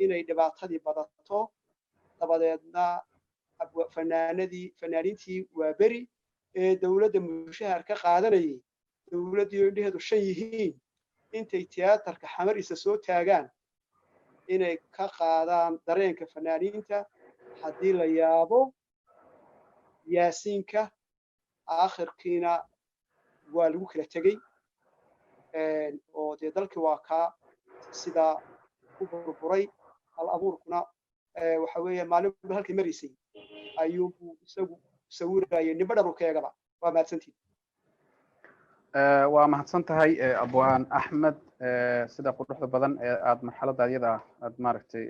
inay dhibaatadii badato dabadeedna fanaaniintii waa beri ee dawladda mushahar ka qaadanayay dawladdii indhaheedu shan yihiin intay tiyaatarka xamariisa soo taagaan inay ka qaadaan dareenka fanaaniinta haddii la yaabo yaasiinka aakhirkiina waa lagu kala tegey oo dee dalkii waa kaa sidaa u burburay hal abuurkuna waxa weeye maalinba halkii maraysay ayuu isagu sawirayay nimba dharkeegaba waa mahadsantihiin waa mahadsan tahay abwaan axmed sida quruxda badan ee aad marxaladda iyada aad maaragtay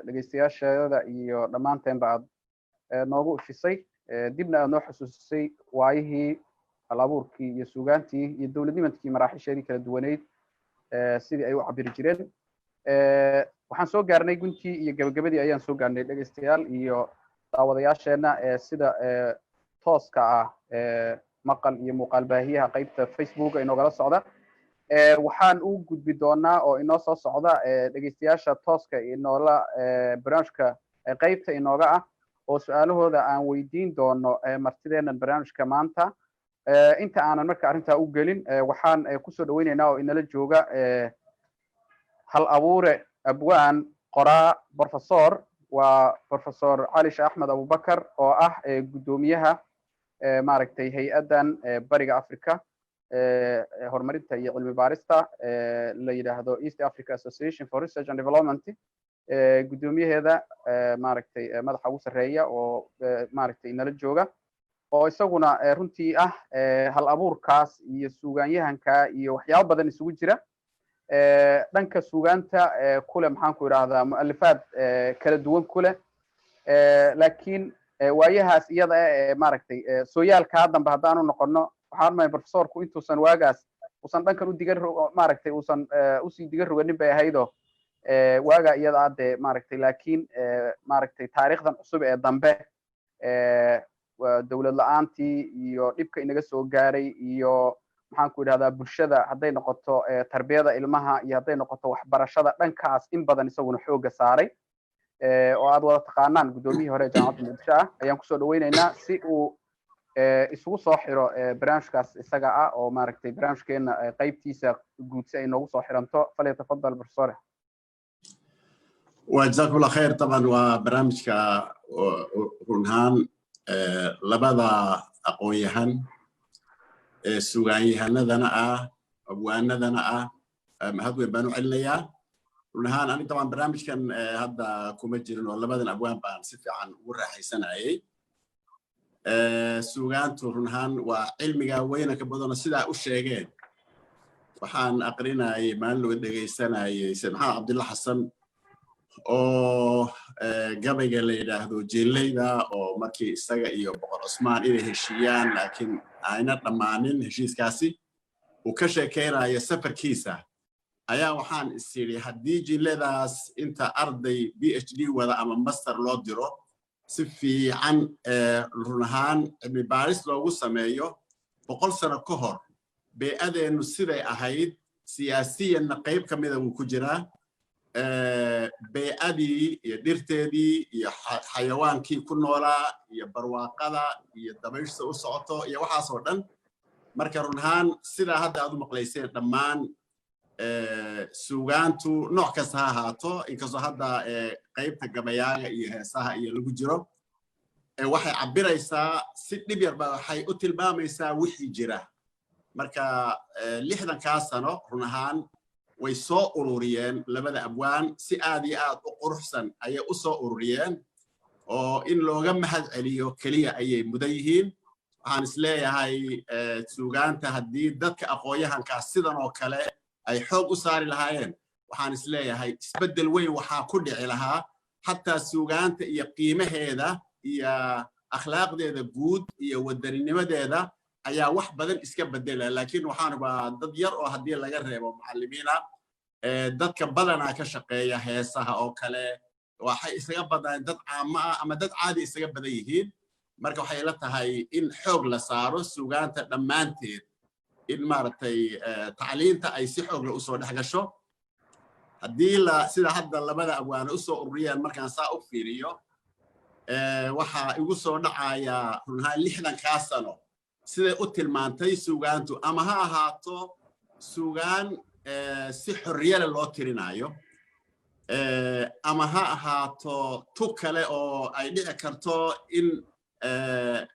dhegeystayaasheeda iyo dhammaanteenba aad noogu ifisay dibna aad noo xusuusisay waayihii halabuurkii iyo suugaantii iyo dowladnimadkii maraaxisheedii kala duwaneyd sidii ay u cabiri jireen waxaan soo gaarnay guntii iyo gabagabadii ayaan soo gaarnay dhegaystayaal iyo daawadayaasheenna sida tooska ah maqal iyo muuqaal baahiyaha qaybta Facebook ay noogala socda waxaan u gudbi doonaa oo inoo soo socda dhegaystayaasha tooska inoola barnaamijka qaybta inooga ah oo su'aalahooda aan weydiin doono martideenan barnaamijka maanta inta aanan marka arrintaa u gelin waxaan kusoo dhaweynaynaa oo inala jooga hal abuure abwaan qoraa professor waa professor cali sheekh axmed abubakar oo ah guddoomiyaha maaragtay hay-addan bariga africa horumarinta iyo cilmi baarista la yidhaahdo East Africa Association for Research and Development guddoomiyaheeda maaragtay madaxa ugu sarreeya oo maaragtay inala jooga oo isaguna runtii ah hal abuurkaas iyo suugaanyahanka iyo waxyaabo badan isugu jira dhanka suugaanta kule maxaan ku idhaahdaa mu'alifaad kala duwan kule laakiin waayahaas iyada maaragtay sooyaalkaa dambe haddaanu noqono waxaan maay professorku intuusan waagaas uusan dhankan u diga maaragtay uusan usii diga roganin bay ahaydoo waaga iyada ade maaragtay laakiin maaragtay taariikhdan cusub ee dambe dowlad la'aantii iyo dhibka inaga soo gaaray iyo maxaan ku idhahdaa bulshada hadday noqoto tarbiyada ilmaha iyo hadday noqoto waxbarashada dhankaas in badan isaguna xooga saaray oo aad wada taqaanaan guddoomiyihii hore jaamacadda muqdisho ah ayaan kusoo dhaweynaynaa si uu isugu soo xiro barnaamijkaas isaga ah oo maaragtay barnaamijkeena qaybtiisa guud si ay noogu soo xiranto falyatafadal professor وجزاكم الله خير طبعا وبرنامجك رنهان لبدا أقويهن سوغايهندنا أبواننا هذو يبانو عليا رنهان أنا طبعا برنامج كان هذا كوميديون ولا بدنا أبوان بان سفي عن ورحي سنة سوغان رنهان وعلمي وين كبدنا سدا وشيغين وحان أقرينا مالو دغيسنا سمحان عبد الله حسن oo gabayga la yiraahdo jeelayda oo markii isaga iyo boqor Usmaan inay heshiiyaan laakiin ayna dhamaanin heshiiskaasi uu ka sheekeynayo safarkiisa ayaa waxaan isiri haddii jeelaydaas inta arday PhD wada ama master loo diro si fiican run ahaan cilmi baaris loogu sameeyo 100 sano ka hor bee'adeenu siday ahayd siyaasiyan qayb kamid ah uu ku jiraa bee'adii iyo dhirteedii iyo xayawaankii ku noolaa iyo barwaaqada iyo dabaysha u socoto iyo waxaas oo dhan marka run ahaan sida hadda aad u maqlayseen dhammaan suugaantu nooc kasta ha ahaato inkastoo hadda qaybta gabayaaga iyo heesaha iyo lagu jiro waxay cabiraysaa si dhib yarba waxay u tilmaamaysaa wixii jira marka 60 sano run ahaan way soo ururiyeen labada abwaan si aad iyo aad u quruxsan ayay u soo ururiyeen oo in looga mahad celiyo kaliya ayay mudan yihiin waxaan isleeyahay suugaanta haddii dadka aqoonyahankaas sidan oo kale ay xoog u saari lahaayeen waxaan isleeyahay isbeddel weyn waxaa ku dhici lahaa xataa suugaanta iyo qiimaheeda iyo akhlaaqdeeda guud iyo waddaninimadeeda ayaa wax badan iska bedela laakiin waxaan rabaa dad yar oo haddii laga reebo macallimiina dadka badanaa ka shaqeeya heesaha oo kale waxay isaga badaan dad caamo ah ama dad caadi isaga badan yihiin marka waxay la tahay in xoog la saaro suugaanta dhammaanteed in maaragtay tacliinta ay si xoog leh u soo dhex gasho haddii sida hadda labada abwaane u soo ururiyeen markaan saa u fiiriyo waxaa igu soo dhacaya run ahaan 60 sano siday u tilmaantay suugaantu ama ha ahaato suugaan si xorriyada loo tirinayo ama ha ahaato tu kale oo ay dhici karto in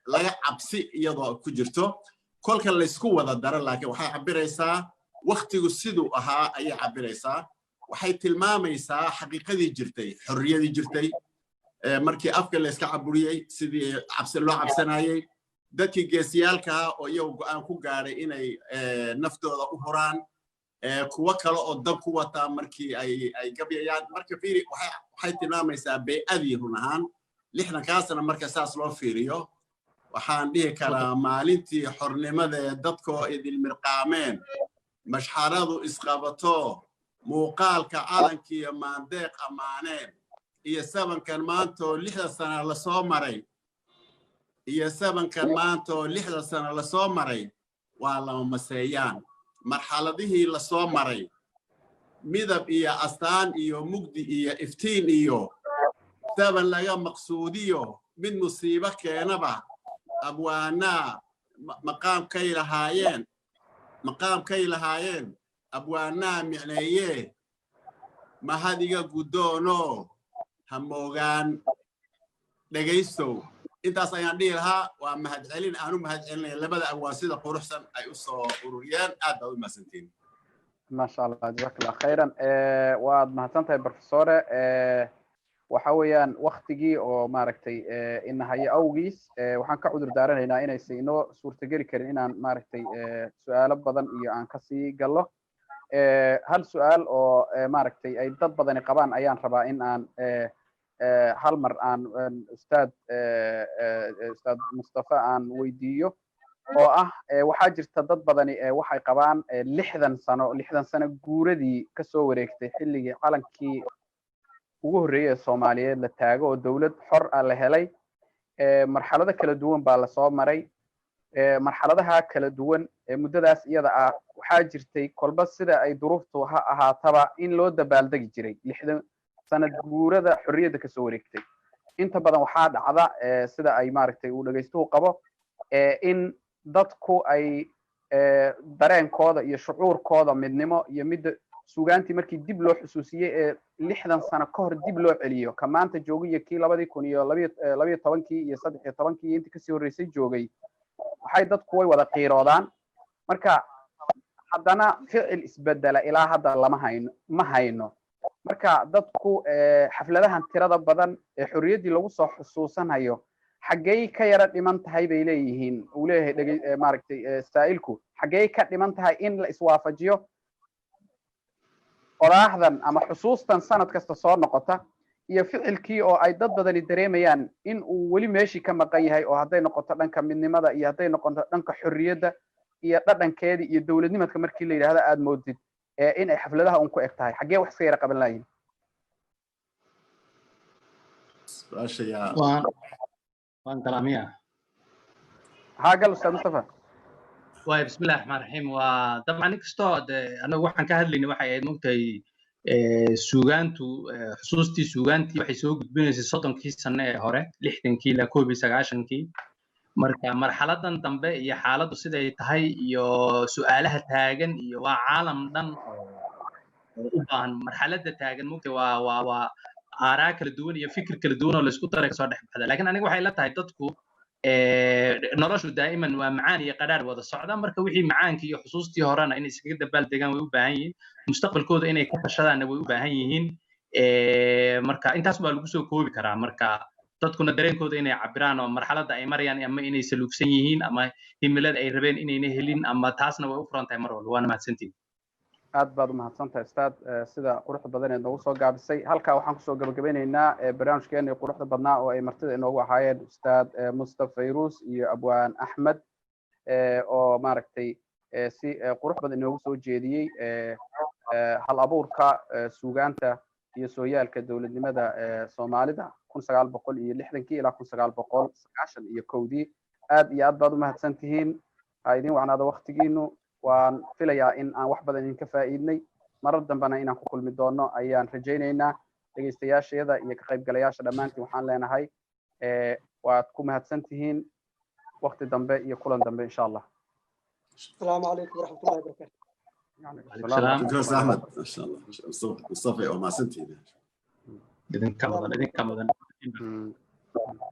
laga cabsi iyadoo ku jirto kolka la isku wada daro laakiin waxay cabiraysaa waqtigu siduu ahaa ayay cabiraysaa waxay tilmaamaysaa xaqiiqadii jirtay xorriyadii jirtay markii afka la iska caburiyay sidii cabsi loo cabsanayay dadkii geesiyaalka oo iyagu go'aan ku gaaray inay naftooda u huraan kuwa kale oo dab ku wataa markii ay gabyayaan marka fiiri waxay tilmaamaysaa bee'adii run ahaan lixdan kaasna marka saas loo fiiriyo waxaan dhihi karaa maalintii xornimada ee dadkoo idil mirqaameen mashxaradu isqabato muuqaalka calankiiyo maandeeq ammaaneen iyo sabankan maantoo 6 sano la soo maray iyo sabankan maantoo 6 sano la soo maray waa lama maseeyaan marxaladihii la soo maray midab iyo astaan iyo mugdi iyo iftiin iyo saban laga maqsuudiyo mid musiibo keenaba abwaanaa maqaamkay lahaayeen abwaanaa micneeyee mahadiga guddoono ha moogaan dhegaystow intaas ayaan dhihi lahaa waa mahadcelin aanu mahadcelinaya labada abwaan sida quruxsan ay u soo ururiyeen aad baa u mahadsantiin ما شاء الله جزاك الله خيرا واد مهتنتهي بروفيسور waxa weeyaan waqtigii oo maaragtay in hay awgiis waxaan ka cudur daaranaynaa inay siinoo suurtagali karin inaan maaragtay su'aalo badan iyo aan ka sii gallo hal su'aal oo maaragtay ay dad badan qabaan ayaan rabaa in aan hal mar aan ustaad Mustafa aan weydiiyo oo ah waxaa jirta dad badani waxay qabaan 60 sano guuradii ka soo wareegtay xilligii calankii ugu horeeyay Soomaaliyeed la taago oo dawlad xor ah la helay marxalado kala duwan baa la soo maray marxaladaha kala duwan muddadaas iyada ah waxaa jirtay kolba sida ay duruuftu ahaataba in loo dabaaldegi jiray 60 sanad guurada xorriyadda ka soo wareegtay inta badan waxaa dhacda sida ay maaragtay uu dhageystuhu qabo in dadku ay dareenkooda iyo shucuurkooda midnimo iyo mid suugaantii markii dib loo xusuusiyay 60 sano ka hor dib loo celiyo ka maanta joogay kii 2012 iyo 13 intii ka sii horeysay joogay waxay dadku way wada qiiroodaan marka haddana ficil isbedela ilaa hadda ma hayno marka dadku xafladahan tirada badan ee xorriyaddii lagu soo xusuusanayo xaggay ka yara dhiman tahay bay leeyihiin uu leeyahay maaragtay saa'ilku xaggay ka dhiman tahay in la iswaafajiyo qoraaxdan ama xusuustan sanad kasta soo noqota iyo ficilkii oo ay dad badani dareemayaan in uu weli meeshii ka maqan yahay oo hadday noqoto dhanka midnimada iyo hadday noqoto dhanka xorriyadda iyo dhadhankeedii iyo dawladnimadka markii la yidhaahdo aad moodid in ay xafladaha un ku eg tahay xaggee wax iska yara qaban laayihin وان كلامية ها قال أستاذ مصطفى بسم الله الرحمن الرحيم وطبعا نكستود أنا waxaan ka hadlaynay waxay ahayd mugtay suugaantu xusuustii suugaantii waxay soo gudbinaysay 30kii sano ee hore 60kii ilaa 1990kii marka marxaladan dambe iyo xaaladdu siday tahay iyo su'aalaha taagan iyo waa caalam dhan oo u baahan marxaladda taagan mugtay waa aaraa kala duwan iyo fikir kala duwan oo la isku daray soo dhex baxda laakiin aniga waxay la tahay dadku noloshu daa'iman waa macaan iyo qadhaar wada socda marka wixii macaankii iyo xusuustii horena inay iskaga dabaaldegaan way u baahan yihiin mustaqbalkooda inay ka tashadaanna way u baahan yihiin marka intaas baa lagu soo koobi karaa marka dadkuna dareenkooda inay cabiraan oo marxaladda ay marayaan ama inay saluugsan yihiin ama himilada ay rabeen inayna helin ama taasna way u furan tahay mar walba waana mahadsantihin aad baad u mahadsantahay ustaad sida quruxda badan ee noogu soo gaabisay halkaa waxaan kusoo gabagabeynaynaa barnaamijkeena quruxda badnaa oo ay martida inoogu ahaayeen ustaad Mustafa Fayrus iyo abwaan Axmed oo maaragtay si qurux badan inoogu soo jeediyey hal abuurka suugaanta iyo sooyaalka dawladnimada Soomaalida 1960 ilaa 1991 aad iyo aad baad u mahadsantihiin ha idin wacnaada waqtigiinu waan filayaa in aan wax badan idinka faa'iidnay marar dambana inaan ku kulmi doono ayaan rajaynaynaa dhegeystayaashayada iyo ka qaybgalayaasha dhammaantiin waxaan leenahay waad ku mahadsantihiin waqti dambe iyo kulan dambe insha allah السلام عليكم ورحمة الله وبركاته. شكرا أحمد ما شاء الله مصطفى وما سنتي إذن كمدن